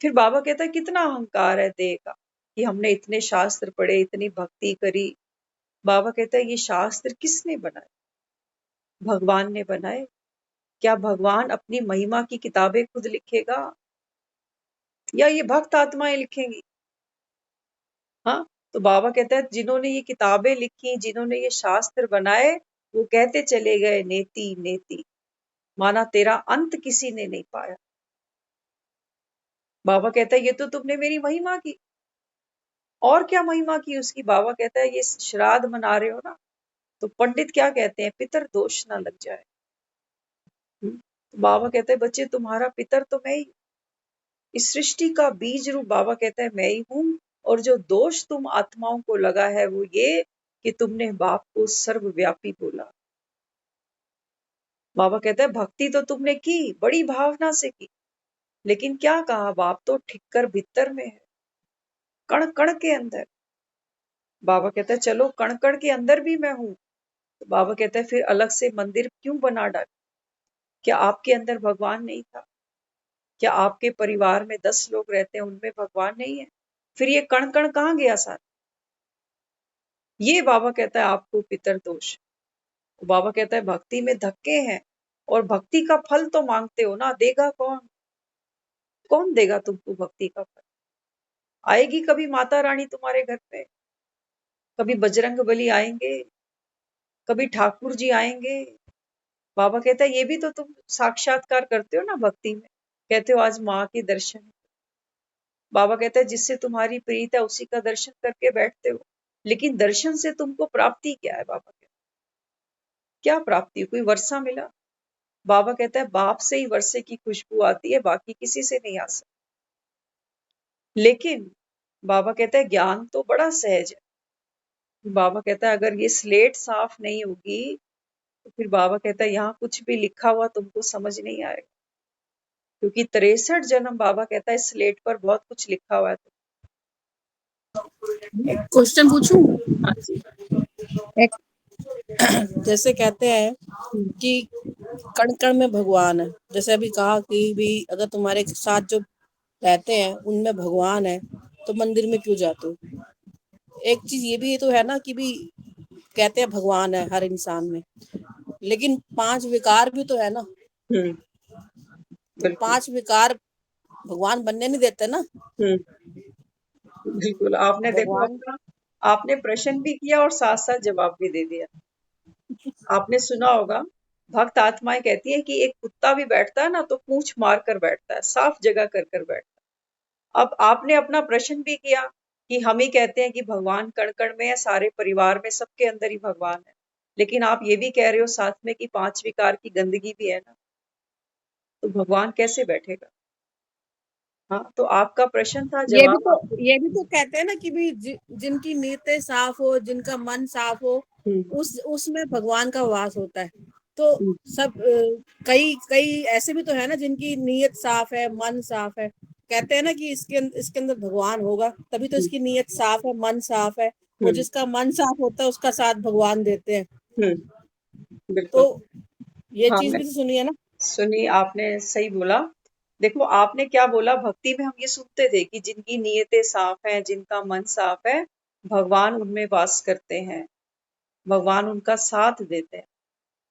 फिर बाबा कहता है कितना अहंकार है देह का, कि हमने इतने शास्त्र पढ़े, इतनी भक्ति करी। बाबा कहता है ये शास्त्र किसने बनाए? भगवान ने बनाए। क्या भगवान अपनी महिमा की किताबें खुद लिखेगा, या ये भक्त आत्माएं लिखेंगी? हाँ, तो बाबा कहता है जिन्होंने ये किताबें लिखी, जिन्होंने ये शास्त्र बनाए, वो कहते चले गए नेति नेति, माना तेरा अंत किसी ने नहीं पाया। बाबा कहता है ये तो तुमने मेरी महिमा की, और क्या महिमा की उसकी? बाबा कहता है ये श्राद्ध मना रहे हो ना, तो पंडित क्या कहते हैं, पितर दोष ना लग जाए। तो बाबा कहते हैं बच्चे तुम्हारा पितर तो मैं ही, इस सृष्टि का बीज रूप बाबा कहता है मैं ही हूं। और जो दोष तुम आत्माओं को लगा है वो ये कि तुमने बाप को सर्वव्यापी बोला। बाबा कहता है भक्ति तो तुमने की, बड़ी भावना से की, लेकिन क्या कहा, बाप तो ठिक्कर भीतर में है, कण कण के अंदर। बाबा कहता है चलो कण कण के अंदर भी मैं हूं। तो बाबा कहता है फिर अलग से मंदिर क्यों बना डाल? क्या आपके अंदर भगवान नहीं था? क्या आपके परिवार में 10 लोग रहते हैं उनमें भगवान नहीं है? फिर ये कण कण कहाँ गया सारा? ये बाबा कहता है आपको पितर दोष। बाबा कहता है भक्ति में धक्के हैं, और भक्ति का फल तो मांगते हो ना, देगा कौन? कौन देगा तुमको भक्ति का फल? आएगी कभी माता रानी तुम्हारे घर पे? कभी बजरंग बली आएंगे? कभी ठाकुर जी आएंगे? बाबा कहता है ये भी तो तुम साक्षात्कार करते हो ना भक्ति में, कहते हो आज माँ के दर्शन। बाबा कहता है जिससे तुम्हारी प्रीत है उसी का दर्शन करके बैठते हो, लेकिन दर्शन से तुमको प्राप्ति क्या है? बाबा कहता है क्या प्राप्ति? कोई वर्षा मिला? बाबा कहता है बाप से ही वर्षे की खुशबू आती है, बाकी किसी से नहीं आ सकती। लेकिन बाबा कहता है ज्ञान तो बड़ा सहज है। बाबा कहता है अगर ये स्लेट साफ नहीं होगी, तो फिर बाबा कहता है यहाँ कुछ भी लिखा हुआ तुमको समझ नहीं आएगा, क्योंकि 63 जन्म बाबा कहता है स्लेट पर बहुत कुछ लिखा हुआ है। एक क्वेश्चन पूछूं? हाँ जी। एक जैसे कहते हैं कि कण कण में भगवान है, जैसे अभी कहा कि भी अगर तुम्हारे साथ जो रहते हैं उनमें भगवान है तो मंदिर में क्यों जाते हो? एक चीज ये भी तो है ना कि भी कहते हैं भगवान है हर इंसान में, लेकिन 5 विकार भी तो है ना। हम्म, तो बिल्कुल। 5 विकार भगवान बनने नहीं देते ना। बिल्कुल, आपने देखो भगवान अपना, आपने प्रश्न भी किया और साथ साथ जवाब भी दे दिया। आपने सुना होगा, भक्त आत्माएं कहती है कि एक कुत्ता भी बैठता है ना तो पूंछ मार कर बैठता है, साफ जगह कर कर बैठता है। अब आपने अपना प्रश्न भी किया कि हम ही कहते हैं कि भगवान कण कण में है, सारे परिवार में, सबके अंदर ही भगवान है, लेकिन आप ये भी कह रहे हो साथ में कि 5 विकार की गंदगी भी है ना, तो भगवान कैसे बैठेगा? हाँ, तो आपका प्रश्न था, जवाब आपको। ये भी तो कहते हैं ना कि भी जिनकी नीयतें साफ हो, जिनका मन साफ हो, हम्म, उसमें भगवान का वास होता है। तो हम्म, सब कई कई ऐसे भी तो है ना जिनकी नीयत साफ है, मन साफ है, कहते हैं ना कि इसके अंदर भगवान होगा, तभी तो हम्म, इसकी नीयत साफ है, मन साफ है। और हम्म, जिसका मन साफ होता है उसका साथ भगवान देते हैं। बिल्कुल। तो ये हाँ, चीज मैं भी तो सुनी है ना। सुनी, आपने सही बोला। देखो आपने क्या बोला, भक्ति में हम ये सुनते थे कि जिनकी नीयतें साफ हैं, जिनका मन साफ है, भगवान उनमें वास करते हैं, भगवान उनका साथ देते हैं।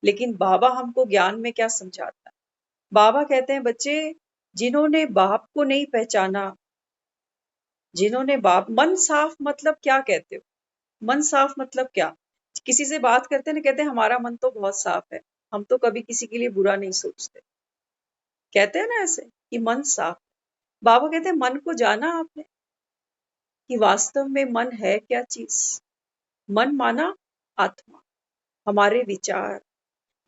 लेकिन बाबा हमको ज्ञान में क्या समझाता है? बाबा कहते हैं बच्चे, जिन्होंने बाप को नहीं पहचाना, जिन्होंने बाप, मन साफ मतलब क्या कहते हो? मन साफ मतलब क्या? किसी से बात करते हैं ना, कहते हैं हमारा मन तो बहुत साफ है, हम तो कभी किसी के लिए बुरा नहीं सोचते, कहते हैं ना ऐसे कि मन साफ। बाबा कहते हैं मन को जाना आपने कि वास्तव में मन है क्या चीज? मन माना आत्मा, हमारे विचार।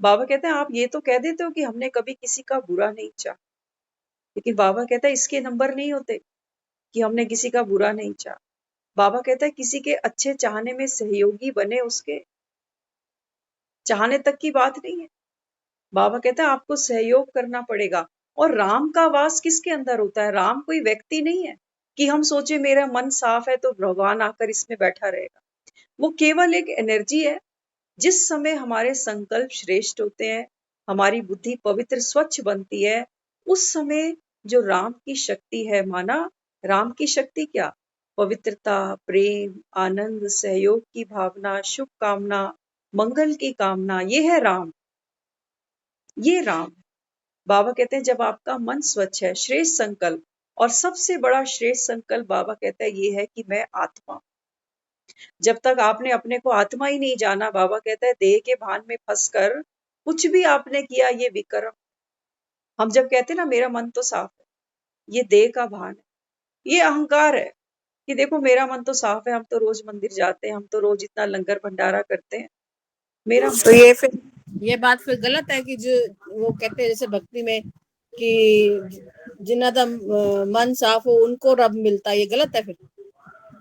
बाबा कहते हैं आप ये तो कह देते हो कि हमने कभी किसी का बुरा नहीं चाहा, लेकिन बाबा कहता है इसके नंबर नहीं होते कि हमने किसी का बुरा नहीं चाहा। बाबा कहता है किसी के अच्छे चाहने में सहयोगी बने, उसके चाहने तक की बात नहीं है। बाबा कहता है आपको सहयोग करना पड़ेगा। और राम का वास किसके अंदर होता है? राम कोई व्यक्ति नहीं है कि हम सोचे मेरा मन साफ है तो भगवान आकर इसमें बैठा रहेगा। वो केवल एक एनर्जी है। जिस समय हमारे संकल्प श्रेष्ठ होते हैं, हमारी बुद्धि पवित्र स्वच्छ बनती है, उस समय जो राम की शक्ति है, माना राम की शक्ति क्या? पवित्रता, प्रेम, आनंद, सहयोग की भावना, शुभ कामना, मंगल की कामना, ये है राम, ये राम। बाबा कहते हैं जब आपका मन स्वच्छ है, श्रेष्ठ संकल्प, और सबसे बड़ा श्रेष्ठ संकल्प बाबा कहता है ये है कि मैं आत्मा। जब तक आपने अपने को आत्मा ही नहीं जाना, बाबा कहता है देह के भान में फंसकर कुछ भी आपने किया ये विकर्म। हम जब कहते हैं ना मेरा मन तो साफ है, ये देह का भान है, ये अहंकार है कि देखो मेरा मन तो साफ है, हम तो रोज मंदिर जाते हैं, हम तो रोज इतना लंगर भंडारा करते हैं, मेरा तो ये बात फिर गलत है कि जो वो कहते हैं जैसे भक्ति में कि जिन्ना दा मन साफ हो उनको रब मिलता है, ये गलत है फिर।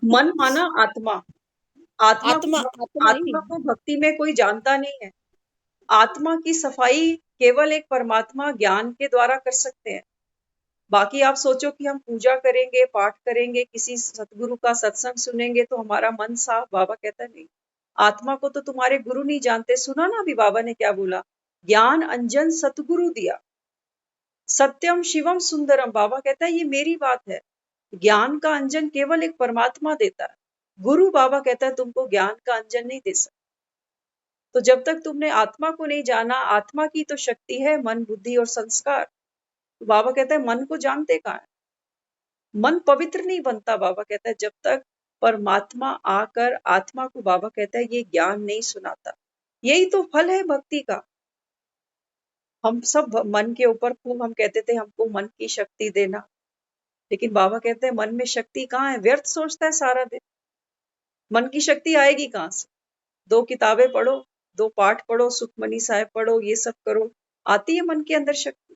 मन माना आत्मा। आत्मा आत्मा को, आत्मा नहीं। आत्मा को भक्ति में कोई जानता नहीं है। आत्मा की सफाई केवल एक परमात्मा ज्ञान के द्वारा कर सकते हैं। बाकी आप सोचो कि हम पूजा करेंगे, पाठ करेंगे, किसी सतगुरु का सत्संग सुनेंगे तो हमारा मन साफ, बाबा कहता है नहीं। आत्मा को तो तुम्हारे गुरु नहीं जानते। सुना ना अभी बाबा ने क्या बोला, ज्ञान अंजन सतगुरु दिया, सत्यम शिवम सुंदरम। बाबा कहता है ये मेरी बात है, ज्ञान का अंजन केवल एक परमात्मा देता है, गुरु बाबा कहता है तुमको ज्ञान का अंजन नहीं दे सकता। तो जब तक तुमने आत्मा को नहीं जाना, आत्मा की तो शक्ति है मन, बुद्धि और संस्कार। तो बाबा कहता है मन को जानते कहाँ है? मन पवित्र नहीं बनता, बाबा कहता है जब तक परमात्मा आकर आत्मा को, बाबा कहता है ये ज्ञान नहीं सुनाता। यही तो फल है भक्ति का। हम सब मन के ऊपर खूब हम कहते थे हमको मन की शक्ति देना, लेकिन बाबा कहते हैं मन में शक्ति कहाँ है? व्यर्थ सोचता है सारा दिन। मन की शक्ति आएगी कहाँ से? 2 किताबें पढ़ो, 2 पाठ पढ़ो, सुखमनी साहिब पढ़ो, ये सब करो, आती है मन के अंदर शक्ति।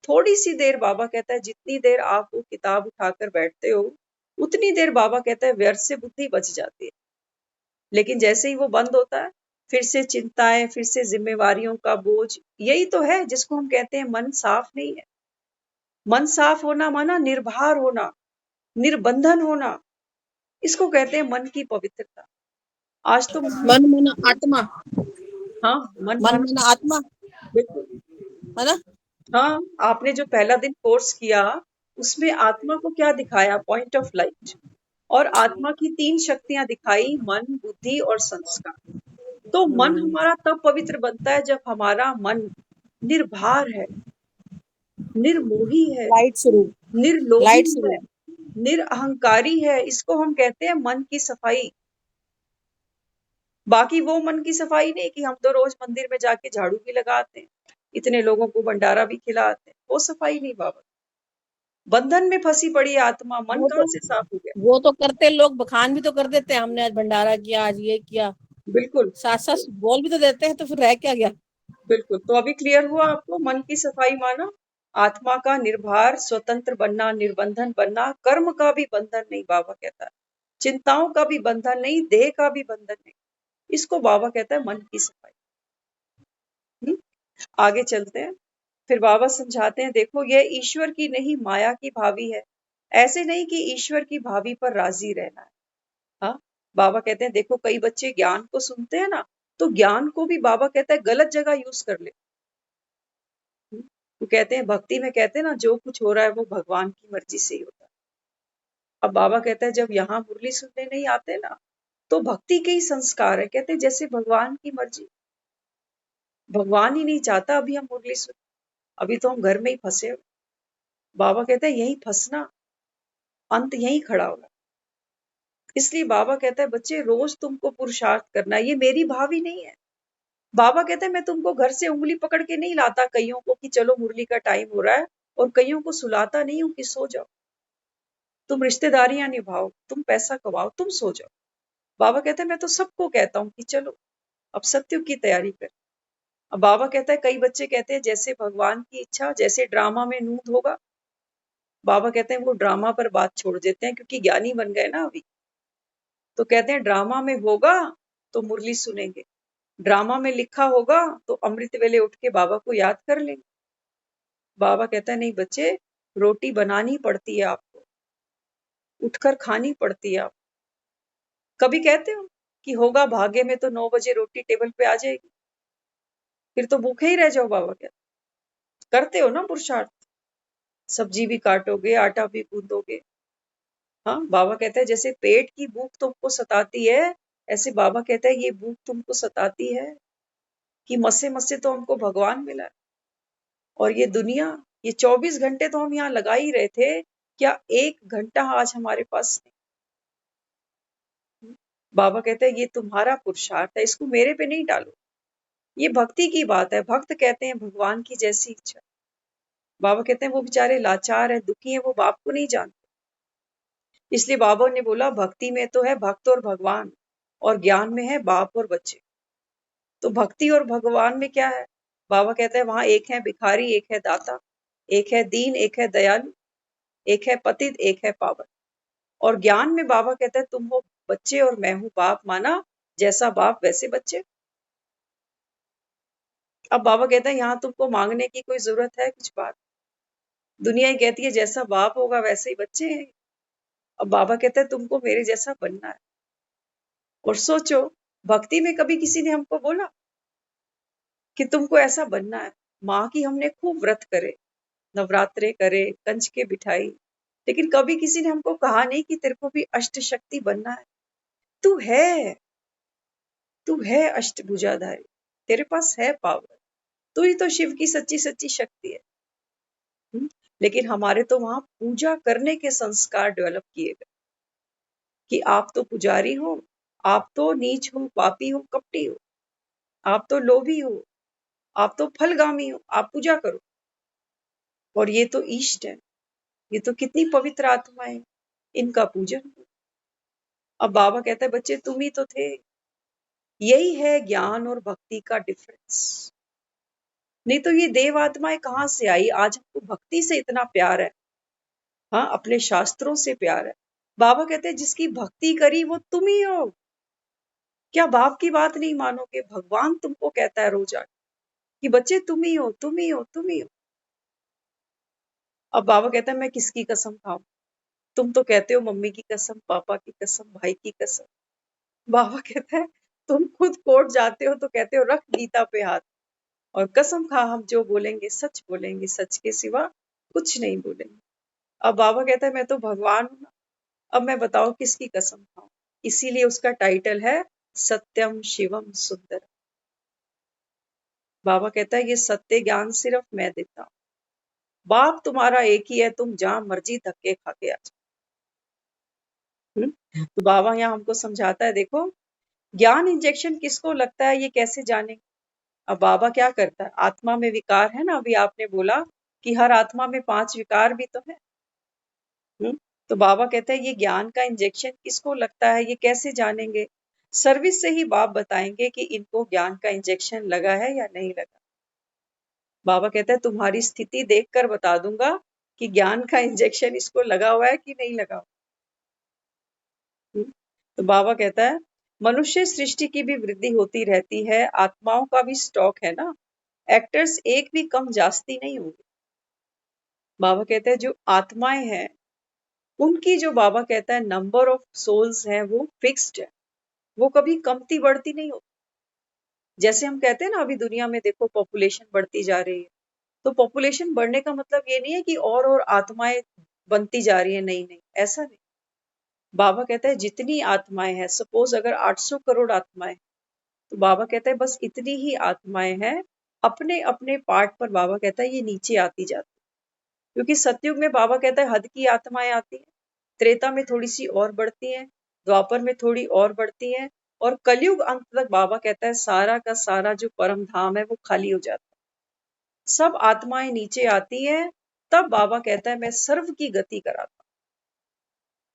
थोड़ी सी देर, बाबा कहता है जितनी देर आप वो किताब उठाकर बैठते हो, उतनी देर बाबा कहता है व्यर्थ से बुद्धि बच जाती है। लेकिन जैसे ही वो बंद होता है, फिर से चिंताएं, फिर से जिम्मेवारियों का बोझ। यही तो है जिसको हम कहते हैं मन साफ नहीं है। मन साफ होना माना निर्भर होना, निर्बंधन होना, इसको कहते हैं मन की पवित्रता। आज तो मन मन आत्मा, हाँ, मन मन माना, मन आत्मा, बिल्कुल। है ना। हाँ, आपने जो पहला दिन कोर्स किया उसमें आत्मा को क्या दिखाया, पॉइंट ऑफ लाइट, और आत्मा की 3 शक्तियां दिखाई, मन, बुद्धि और संस्कार। तो मन हमारा तब पवित्र बनता है जब हमारा मन निर्भर है, निर्मोही है, लाइट स्वरूप, निर्लोभी लाइट है, स्वरूप। निरअहंकारी है। इसको हम कहते हैं मन की सफाई। बाकी वो मन की सफाई नहीं कि हम तो रोज मंदिर में जाके झाड़ू भी लगाते हैं, इतने लोगों को भंडारा भी खिलाते हैं, वो सफाई नहीं बाबा। बंधन में फंसी पड़ी आत्मा, मन वो कहाँ तो से साफ हो गया। वो तो करते लोग, बखान भी तो कर देते हैं, हमने आज भंडारा किया, आज ये किया, बिल्कुल साथ साथ बोल भी तो देते हैं, तो फिर रह क्या गया। बिल्कुल। तो अभी क्लियर हुआ आपको, मन की सफाई माना आत्मा का निर्भर, स्वतंत्र बनना, निर्बंधन बनना, कर्म का भी बंधन नहीं बाबा कहता है, चिंताओं का भी बंधन नहीं, देह का भी बंधन नहीं। इसको बाबा कहता है मन की सफाई। आगे चलते हैं। फिर बाबा समझाते हैं, देखो यह ईश्वर की नहीं माया की भावी है। ऐसे नहीं कि ईश्वर की भावी पर राजी रहना है। हाँ, बाबा कहते हैं देखो कई बच्चे ज्ञान को सुनते हैं ना, तो ज्ञान को भी बाबा कहता है गलत जगह यूज कर ले। वो कहते हैं भक्ति में, कहते हैं ना जो कुछ हो रहा है वो भगवान की मर्जी से ही होता है। अब बाबा कहता है जब यहाँ मुरली सुनने नहीं आते ना, तो भक्ति के ही संस्कार है। कहते हैं जैसे भगवान की मर्जी, भगवान ही नहीं चाहता अभी हम मुरली सुन, अभी तो हम घर में ही फंसे हो। बाबा कहते हैं यही फंसना, अंत यही खड़ा होगा। इसलिए बाबा कहता है बच्चे रोज तुमको पुरुषार्थ करना है, ये मेरी भावी नहीं है। बाबा कहते हैं मैं तुमको घर से उंगली पकड़ के नहीं लाता कईयों को कि चलो मुरली का टाइम हो रहा है, और कईयों को सुलाता नहीं हूं कि सो जाओ, तुम रिश्तेदारियां निभाओ, तुम पैसा कमाओ, तुम सो जाओ। बाबा कहते हैं मैं तो सबको कहता हूँ कि चलो अब सत्युग की तैयारी कर। अब बाबा कहता है कई बच्चे कहते हैं जैसे भगवान की इच्छा, जैसे ड्रामा में नूत होगा। बाबा कहते हैं वो ड्रामा पर बात छोड़ देते हैं क्योंकि ज्ञानी बन गए ना अभी। तो कहते हैं ड्रामा में होगा तो मुरली सुनेंगे, ड्रामा में लिखा होगा तो अमृत वेले उठ के बाबा को याद कर लेंगे। बाबा कहता है नहीं बच्चे, रोटी बनानी पड़ती है आपको, उठकर खानी पड़ती है। आप कभी कहते हो कि होगा भाग्य में तो 9 बजे रोटी टेबल पे आ जाएगी, फिर तो भूखे ही रह जाओ। बाबा कहते करते हो ना पुरुषार्थ, सब्जी भी काटोगे, आटा भी गूंदोगे। हाँ, बाबा कहता है जैसे पेट की भूख तुमको सताती है, ऐसे बाबा कहता है ये भूख तुमको सताती है कि मसे मसे तो हमको भगवान मिला है, और ये दुनिया, ये 24 घंटे तो हम यहाँ लगा ही रहे थे, क्या 1 घंटा आज हमारे पास नहीं। बाबा कहते हैं ये तुम्हारा पुरुषार्थ है, इसको मेरे पे नहीं डालो, ये भक्ति की बात है। भक्त कहते हैं भगवान की जैसी इच्छा। बाबा कहते हैं वो बेचारे लाचार है, दुखी है, वो बाप को नहीं जानते। इसलिए बाबा ने बोला भक्ति में तो है भक्त और भगवान, और ज्ञान में है बाप और बच्चे। तो भक्ति और भगवान में क्या है? बाबा कहते हैं वहां एक है भिखारी, एक है दाता, एक है दीन, एक है दयालु, एक है पतित, एक है पावन। और ज्ञान में बाबा कहते हैं तुम हो बच्चे और मैं हूं बाप, माना जैसा बाप वैसे बच्चे। अब बाबा कहते हैं यहाँ तुमको मांगने की कोई जरूरत है कुछ बात? दुनिया ही कहती है जैसा बाप होगा वैसे ही बच्चे हैं। अब बाबा कहते हैं तुमको मेरे जैसा बनना है। और सोचो, भक्ति में कभी किसी ने हमको बोला कि तुमको ऐसा बनना है? माँ की हमने खूब व्रत करे, नवरात्रे करे, कंजके बिठाई, लेकिन कभी किसी ने हमको कहा नहीं कि तेरे को भी अष्ट शक्ति बनना है। तू है, तू है अष्टभुजाधारी, तेरे पास है पावर, तू ही तो शिव की सच्ची सच्ची शक्ति है। लेकिन हमारे तो वहां पूजा करने के संस्कार डेवलप किए गए कि आप तो पुजारी हो, आप तो नीच हो, पापी हो, कपटी हो, आप तो लोभी हो, आप तो फलगामी हो, आप पूजा करो। और ये तो इष्ट है, ये तो कितनी पवित्र आत्माएं, इनका पूजन हो। अब बाबा कहता है बच्चे तुम ही तो थे। यही है ज्ञान और भक्ति का डिफरेंस। नहीं तो ये देव आत्माएं कहाँ से आई? आज हमको भक्ति से इतना प्यार है, हाँ अपने शास्त्रों से प्यार है। बाबा कहते हैं जिसकी भक्ति करी वो तुम ही हो। क्या बाप की बात नहीं मानोगे? भगवान तुमको कहता है रोज आके कि बच्चे तुम ही हो, तुम ही हो, तुम ही हो। अब बाबा कहता है मैं किसकी कसम खाऊं? तुम तो कहते हो मम्मी की कसम, पापा की कसम, भाई की कसम। बाबा कहता है तुम खुद कोर्ट जाते हो तो कहते हो रख गीता पे हाथ, और कसम खा हम जो बोलेंगे सच बोलेंगे, सच के सिवा कुछ नहीं बोलेंगे। अब बाबा कहता है मैं तो भगवान हूं ना, अब मैं बताओ किसकी कसम खाऊं? इसीलिए उसका टाइटल है सत्यम शिवम सुंदर। बाबा कहता है ये सत्य ज्ञान सिर्फ मैं देता हूं, बाप तुम्हारा एक ही है, तुम जहां मर्जी धक्के खा के आ जाओ। तो बाबा यहाँ हमको समझाता है देखो, ज्ञान इंजेक्शन किसको लगता है ये कैसे जानेंगे? अब बाबा क्या करता है, आत्मा में विकार है ना, अभी आपने बोला कि हर आत्मा में 5 विकार भी तो है। तो बाबा कहते हैं ये ज्ञान का इंजेक्शन किसको लगता है ये कैसे जानेंगे? सर्विस से ही बाप बताएंगे कि इनको ज्ञान का इंजेक्शन लगा है या नहीं लगा। बाबा कहता है तुम्हारी स्थिति देखकर बता दूंगा कि ज्ञान का इंजेक्शन इसको लगा हुआ है कि नहीं लगा हुआ। तो बाबा कहता है मनुष्य सृष्टि की भी वृद्धि होती रहती है, आत्माओं का भी स्टॉक है ना, एक्टर्स एक भी कम जास्ती नहीं होंगे। बाबा कहते हैं जो आत्माएं हैं उनकी, जो बाबा कहता है नंबर ऑफ सोल्स है वो फिक्स्ड है, वो कभी कमती बढ़ती नहीं होती। जैसे हम कहते हैं ना अभी दुनिया में देखो पॉपुलेशन बढ़ती जा रही है, तो पॉपुलेशन बढ़ने का मतलब ये नहीं है कि और आत्माएं बनती जा रही है, नहीं नहीं ऐसा नहीं। बाबा कहता है जितनी आत्माएं हैं, सपोज अगर 800 करोड़ आत्माएं, तो बाबा कहता है बस इतनी ही आत्माएं हैं, अपने अपने पार्ट पर बाबा कहता है ये नीचे आती जाती है। क्योंकि सतयुग में बाबा कहता है हद की आत्माएं आती हैं, त्रेता में थोड़ी सी और बढ़ती हैं, द्वापर में थोड़ी और बढ़ती हैं, और कलयुग अंत तक बाबा कहता है सारा का सारा जो परम धाम है वो खाली हो जाता है, सब आत्माएं नीचे आती हैं। तब बाबा कहता है मैं सर्व की गति कराता हूं।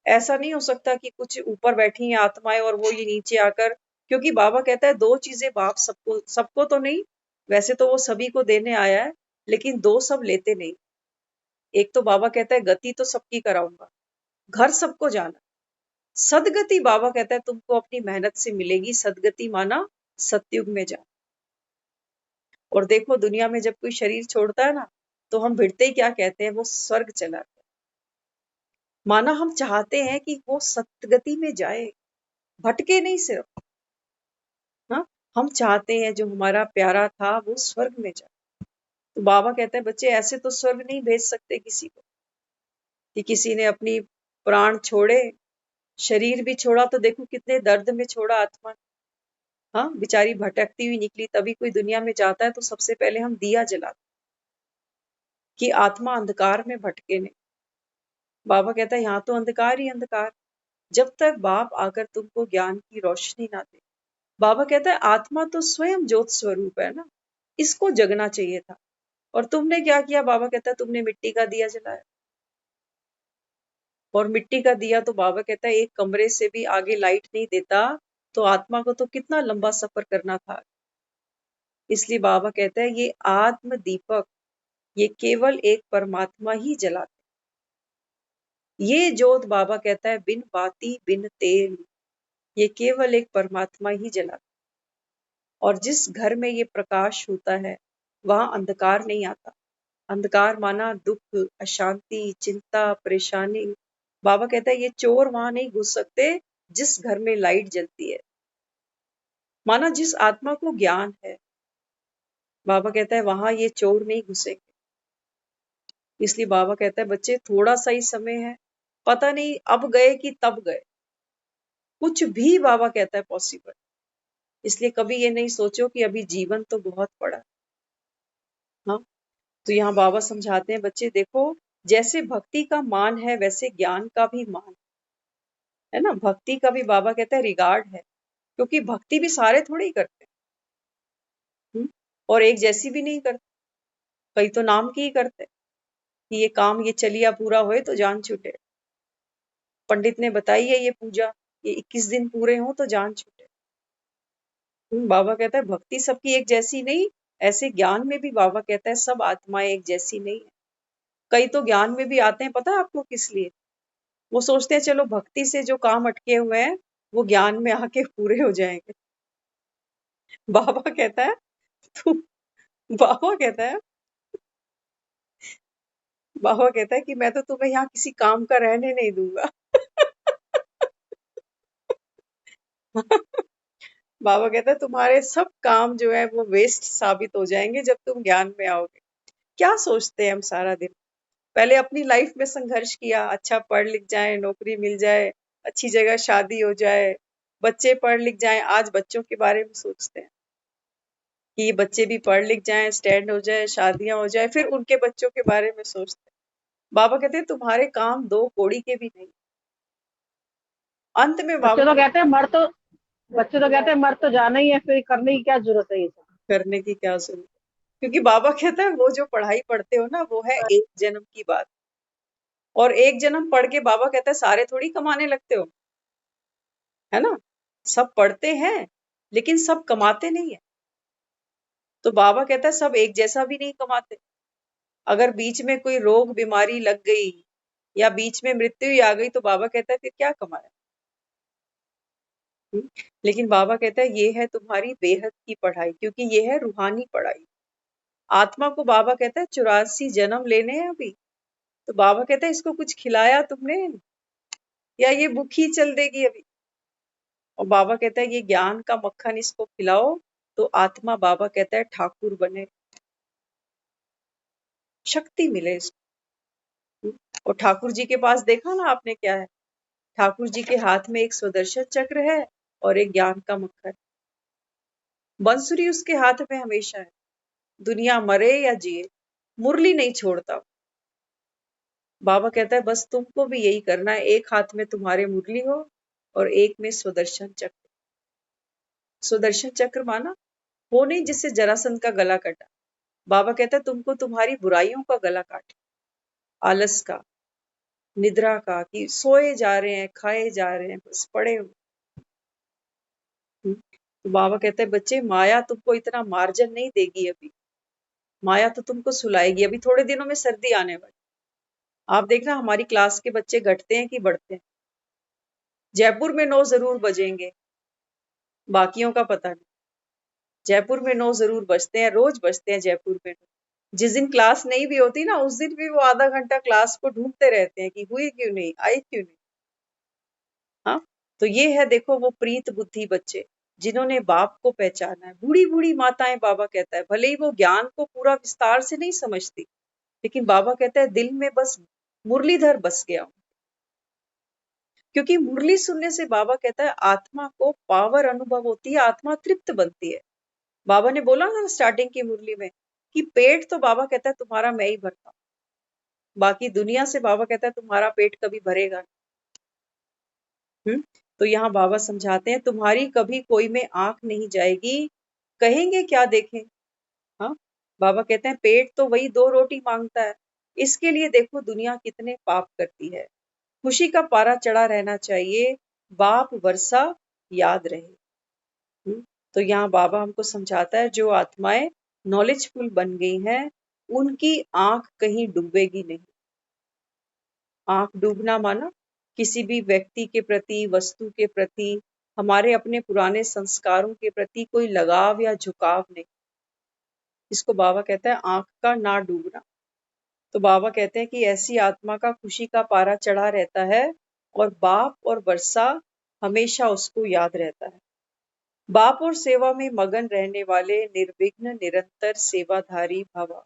ऐसा नहीं हो सकता कि कुछ ऊपर बैठी हैं आत्माएं और वो ये नीचे आकर, क्योंकि बाबा कहता है दो चीजें बाप सबको सबको तो नहीं, वैसे तो वो सभी को देने आया है, लेकिन दो सब लेते नहीं। एक तो बाबा कहता है गति तो सबकी कराऊंगा, घर सबको जाना। सदगति बाबा कहता है तुमको अपनी मेहनत से मिलेगी, सदगति माना सतयुग में जा। और देखो दुनिया में जब कोई शरीर छोड़ता है ना, तो हम भिड़ते ही क्या कहते हैं, वो स्वर्ग चला गया। माना हम चाहते हैं कि वो सतगति में जाए, भटके नहीं सिर्फ। हाँ, हम चाहते हैं जो हमारा प्यारा था वो स्वर्ग में जाए। तो बाबा कहते हैं बच्चे ऐसे तो स्वर्ग नहीं भेज सकते किसी को, कि किसी ने अपनी प्राण छोड़े, शरीर भी छोड़ा तो देखो कितने दर्द में छोड़ा आत्मा। हाँ, बेचारी भटकती हुई निकली, तभी कोई दुनिया में जाता है तो सबसे पहले हम दिया जलाते कि आत्मा अंधकार में भटके नहीं। बाबा कहता है यहाँ तो अंधकार ही अंधकार, जब तक बाप आकर तुमको ज्ञान की रोशनी ना दे। बाबा कहता है आत्मा तो स्वयं ज्योत स्वरूप है ना, इसको जगना चाहिए था। और तुमने क्या किया? बाबा कहता है तुमने मिट्टी का दिया जलाया, और मिट्टी का दिया तो बाबा कहता है एक कमरे से भी आगे लाइट नहीं देता, तो आत्मा को तो कितना लंबा सफर करना था। इसलिए बाबा कहता है ये आत्म दीपक, ये केवल एक परमात्मा ही जलाते। ये जोत बाबा कहता है बिन बाती बिन तेल, ये केवल एक परमात्मा ही जलाता। और जिस घर में ये प्रकाश होता है वहां अंधकार नहीं आता। अंधकार माना दुख, अशांति, चिंता, परेशानी। बाबा कहता है ये चोर वहां नहीं घुस सकते जिस घर में लाइट जलती है। माना जिस आत्मा को ज्ञान है, बाबा कहता है वहां ये चोर नहीं घुसेंगे। इसलिए बाबा कहता है बच्चे थोड़ा सा ही समय है, पता नहीं अब गए कि तब गए, कुछ भी बाबा कहता है पॉसिबल। इसलिए कभी ये नहीं सोचो कि अभी जीवन तो बहुत बड़ा। हाँ, तो यहाँ बाबा समझाते हैं बच्चे देखो, जैसे भक्ति का मान है वैसे ज्ञान का भी मान है ना। भक्ति का भी बाबा कहता है रिगार्ड है, क्योंकि भक्ति भी सारे थोड़ी ही करते हैं, और एक जैसी भी नहीं करते। कई तो नाम की ही करते कि ये काम ये चलिया पूरा होए तो जान छूटे। पंडित ने बताई है ये पूजा, ये 21 दिन पूरे हों तो जान छूटे। बाबा कहता है भक्ति सबकी एक जैसी नहीं, ऐसे ज्ञान में भी बाबा कहता है सब आत्माएं एक जैसी नहीं है। कई तो ज्ञान में भी आते हैं, पता है आपको किस लिए? वो सोचते हैं चलो भक्ति से जो काम अटके हुए हैं वो ज्ञान में आके पूरे हो जाएंगे। बाबा कहता है तू बाबा कहता है बाबा कहता है कि मैं तो तुम्हें यहाँ किसी काम का रहने नहीं दूंगा। बाबा कहता है तुम्हारे सब काम जो है वो वेस्ट साबित हो जाएंगे जब तुम ज्ञान में आओगे। क्या सोचते हैं हम सारा दिन? पहले अपनी लाइफ में संघर्ष किया, अच्छा पढ़ लिख जाए, नौकरी मिल जाए, अच्छी जगह शादी हो जाए, बच्चे पढ़ लिख जाएं। आज बच्चों के बारे में सोचते हैं कि ये बच्चे भी पढ़ लिख जाएं, स्टैंड हो जाए, शादियां हो जाए, फिर उनके बच्चों के बारे में सोचते हैं। बाबा कहते हैं तुम्हारे काम दो कौड़ी के भी नहीं। अंत में बच्चे बाबा तो कहते हैं बच्चे तो कहते हैं मर तो जाना ही है, फिर करने की क्या जरूरत है ये सब। करने की क्या जरूरत? क्योंकि बाबा कहता है वो जो पढ़ाई पढ़ते हो ना वो है एक जन्म की बात, और एक जन्म पढ़ के बाबा कहता है सारे थोड़ी कमाने लगते हो, है ना? सब पढ़ते हैं लेकिन सब कमाते नहीं है। तो बाबा कहता है सब एक जैसा भी नहीं कमाते। अगर बीच में कोई रोग बीमारी लग गई या बीच में मृत्यु ही आ गई तो बाबा कहता है फिर क्या कमाया? लेकिन बाबा कहता है ये है तुम्हारी बेहद की पढ़ाई, क्योंकि ये है रूहानी पढ़ाई। आत्मा को बाबा कहता है 84 जन्म लेने हैं अभी। तो बाबा कहता है इसको कुछ खिलाया तुमने या ये भूखी चल देगी अभी? और बाबा कहता है ये ज्ञान का मक्खन इसको खिलाओ तो आत्मा, बाबा कहता है, ठाकुर बने, शक्ति मिले इसको। और ठाकुर जी के पास देखा ना आपने क्या है? ठाकुर जी के हाथ में एक सुदर्शन चक्र है और एक ज्ञान का मक्खन। बंसुरी उसके हाथ में हमेशा है। दुनिया मरे या जिए, मुरली नहीं छोड़ता। बाबा कहता है बस तुमको भी यही करना है, एक हाथ में तुम्हारे मुरली हो और एक में सुदर्शन चक्र। सुदर्शन चक्र माना वो नहीं जिससे जरासंध का गला कटा। बाबा कहता है तुमको तुम्हारी बुराइयों का गला काटे, आलस का, निद्रा का, कि सोए जा रहे हैं, खाए जा रहे हैं, बस पड़े हो। तो बाबा कहते हैं बच्चे माया तुमको इतना मार्जन नहीं देगी अभी, माया तो तुमको सुलाएगी। अभी थोड़े दिनों में सर्दी आने वाली, आप देखना हमारी क्लास के बच्चे घटते हैं कि बढ़ते हैं। जयपुर में 9 जरूर बजेंगे, बाकियों का पता नहीं। जयपुर में 9 जरूर बजते हैं, रोज बजते हैं जयपुर में 9। जिस दिन क्लास नहीं भी होती ना उस दिन भी वो आधा घंटा क्लास को ढूंढते रहते हैं कि हुई क्यों नहीं, आई क्यों नहीं। हाँ, तो ये है देखो वो प्रीत बुद्धि बच्चे जिन्होंने बाप को पहचाना है। बूढ़ी बूढ़ी माताएं, बाबा कहता है, भले ही वो ज्ञान को पूरा विस्तार से नहीं समझती, लेकिन बाबा कहता है दिल में बस मुरलीधर बस गया हूं। क्योंकि मुरली सुनने से बाबा कहता है आत्मा को पावर अनुभव होती है, आत्मा तृप्त बनती है। बाबा ने बोला ना स्टार्टिंग की मुरली में कि पेट तो बाबा कहता है तुम्हारा मैं ही भरता हूं, बाकी दुनिया से बाबा कहता है तुम्हारा पेट कभी भरेगा नहीं। तो यहाँ बाबा समझाते हैं तुम्हारी कभी कोई में आंख नहीं जाएगी, कहेंगे क्या देखें। हाँ, बाबा कहते हैं पेट तो वही 2 रोटी मांगता है, इसके लिए देखो दुनिया कितने पाप करती है। खुशी का पारा चढ़ा रहना चाहिए, बाप वर्षा याद रहे। तो यहाँ बाबा हमको समझाता है जो आत्माएं नॉलेजफुल बन गई हैं उनकी आंख कहीं डूबेगी नहीं। आंख डूबना माना किसी भी व्यक्ति के प्रति, वस्तु के प्रति, हमारे अपने पुराने संस्कारों के प्रति कोई लगाव या झुकाव नहीं। इसको बाबा कहता है आंख का ना डूबना। तो बाबा कहते हैं कि ऐसी आत्मा का खुशी का पारा चढ़ा रहता है और बाप और वर्षा हमेशा उसको याद रहता है। बाप और सेवा में मगन रहने वाले निर्विघ्न निरंतर सेवाधारी भवा।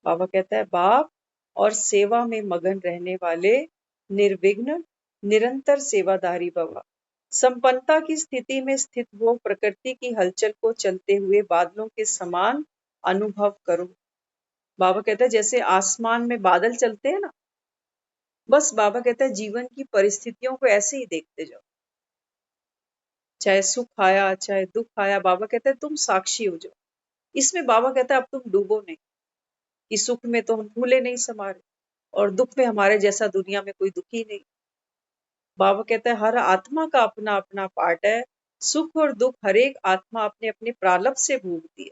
बाबा कहता है बाप और सेवा में मगन रहने वाले निर्विघ्न निरंतर सेवाधारी भवा। संपन्नता की स्थिति में स्थित हो प्रकृति की हलचल को चलते हुए बादलों के समान अनुभव करो। बाबा कहता है जैसे आसमान में बादल चलते हैं ना, बस बाबा कहता है जीवन की परिस्थितियों को ऐसे ही देखते जाओ। चाहे सुख आया चाहे दुख आया, बाबा कहता है तुम साक्षी हो जाओ। इसमें बाबा कहता है अब तुम डूबो नहीं, कि सुख में तो हम फूले नहीं समा रहे और दुख में हमारे जैसा दुनिया में कोई दुखी नहीं। बाबा कहता है हर आत्मा का अपना अपना पार्ट है, सुख और दुख हर एक आत्मा अपने अपने प्रारब्ध से भोगती है।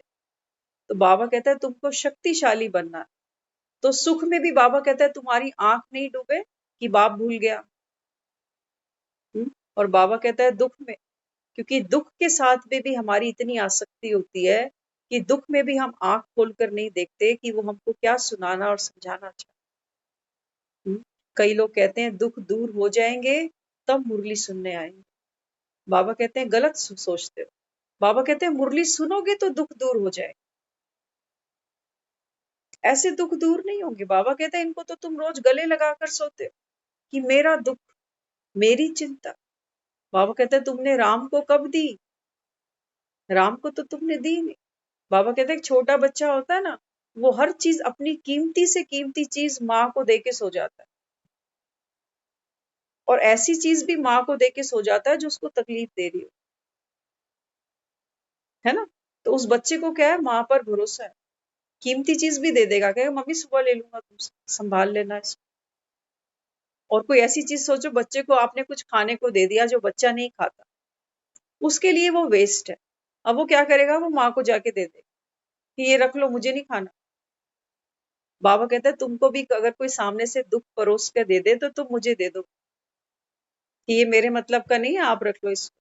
तो बाबा कहता है तुमको शक्तिशाली बनना है। तो सुख में भी बाबा कहता है तुम्हारी आंख नहीं डूबे कि बाप भूल गया। और बाबा कहता है दुख में, क्योंकि दुख के साथ में भी हमारी इतनी आसक्ति होती है कि दुख में भी हम आंख खोलकर नहीं देखते कि वो हमको क्या सुनाना और समझाना चाहते हैं। कई लोग कहते हैं दुख दूर हो जाएंगे तब मुरली सुनने आएंगे। बाबा कहते हैं गलत सोचते हो। बाबा कहते हैं मुरली सुनोगे तो दुख दूर हो जाए। ऐसे दुख दूर नहीं होंगे। बाबा कहते हैं इनको तो तुम रोज गले लगाकर सोते हो कि मेरा दुख, मेरी चिंता। बाबा कहते हैं तुमने राम को कब दी? राम को तो तुमने दी नहीं। बाबा कहते हैं छोटा बच्चा होता है ना, वो हर चीज अपनी कीमती से कीमती चीज माँ को देके सो जाता है, और ऐसी चीज भी माँ को देके सो जाता है जो उसको तकलीफ दे रही हो, है ना। तो उस बच्चे को क्या है, माँ पर भरोसा है, कीमती चीज भी दे देगा, कहेगा मम्मी सुबह ले लूंगा, तुमसे संभाल लेना इसको। और कोई ऐसी चीज सोचो, बच्चे को आपने कुछ खाने को दे दिया जो बच्चा नहीं खाता, उसके लिए वो वेस्ट है। अब वो क्या करेगा, वो माँ को जाके दे दे कि ये रख लो, मुझे नहीं खाना। बाबा कहता है तुमको भी अगर कोई सामने से दुख परोस के दे दे तो तुम मुझे दे दो कि ये मेरे मतलब का नहीं है, आप रख लो इसको।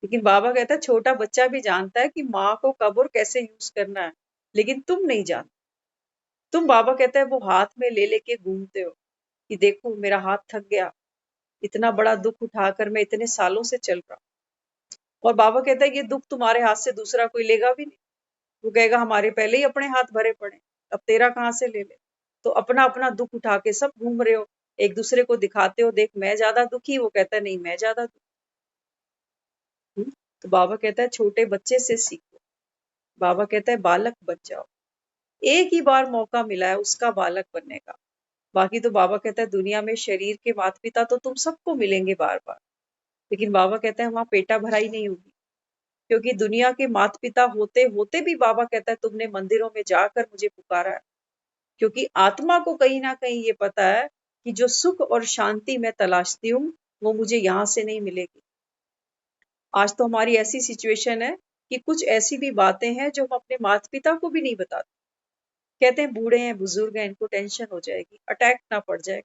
लेकिन बाबा कहता है छोटा बच्चा भी जानता है कि माँ को कब और कैसे यूज करना है, लेकिन तुम नहीं जानते। तुम, बाबा कहता है, वो हाथ में ले लेके घूमते हो कि देखो मेरा हाथ थक गया, इतना बड़ा दुख उठाकर मैं इतने सालों से चल रहा हूँ। और बाबा कहता है ये दुख तुम्हारे हाथ से दूसरा कोई लेगा भी नहीं। वो कहेगा हमारे पहले ही अपने हाथ भरे पड़े, अब तेरा कहाँ से ले ले। तो अपना अपना दुख उठा के सब घूम रहे हो, एक दूसरे को दिखाते हो, देख मैं ज्यादा दुखी, वो कहता है नहीं मैं ज्यादा दुखी। तो बाबा कहता है छोटे बच्चे से सीखो। बाबा कहता है बालक बन जाओ, एक ही बार मौका मिला है उसका बालक बनने का। बाकी तो बाबा कहता है दुनिया में शरीर के माता पिता तो तुम सबको मिलेंगे बार बार, लेकिन बाबा कहता है वहां पेटा भराई नहीं होगी, क्योंकि दुनिया के माता पिता होते होते भी बाबा कहता है तुमने मंदिरों में जाकर मुझे पुकारा है, क्योंकि आत्मा को कहीं ना कहीं ये पता है कि जो सुख और शांति मैं तलाशती हूँ वो मुझे यहाँ से नहीं मिलेगी। आज तो हमारी ऐसी सिचुएशन है कि कुछ ऐसी भी बातें हैं जो हम अपने माता पिता को भी नहीं बताते। कहते हैं बूढ़े हैं, बुजुर्ग हैं, इनको टेंशन हो जाएगी, अटैक ना पड़ जाए।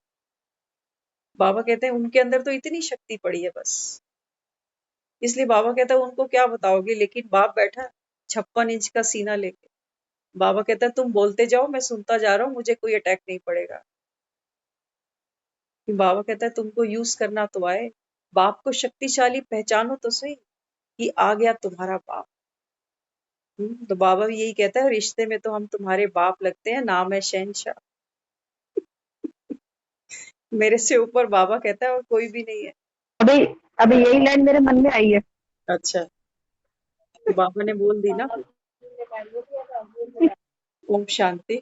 बाबा कहते हैं उनके अंदर तो इतनी शक्ति पड़ी है बस, इसलिए बाबा कहता है उनको क्या बताओगे। लेकिन बाप बैठा 56 इंच का सीना लेके, बाबा कहता है तुम बोलते जाओ, मैं सुनता जा रहा हूँ, मुझे कोई अटैक नहीं पड़ेगा। बाबा कहता है तुमको यूज करना तो आए, बाप को शक्तिशाली पहचानो तो सही कि आ गया तुम्हारा बाप। तो बाबा भी यही कहता है रिश्ते में तो हम तुम्हारे बाप लगते हैं, नाम है शहनशाह। मेरे से ऊपर बाबा कहता है और कोई भी नहीं है। अभी अभी यही लाइन मेरे मन में आई है। अच्छा, तो बाबा ने बोल दी ना। ओम शांति।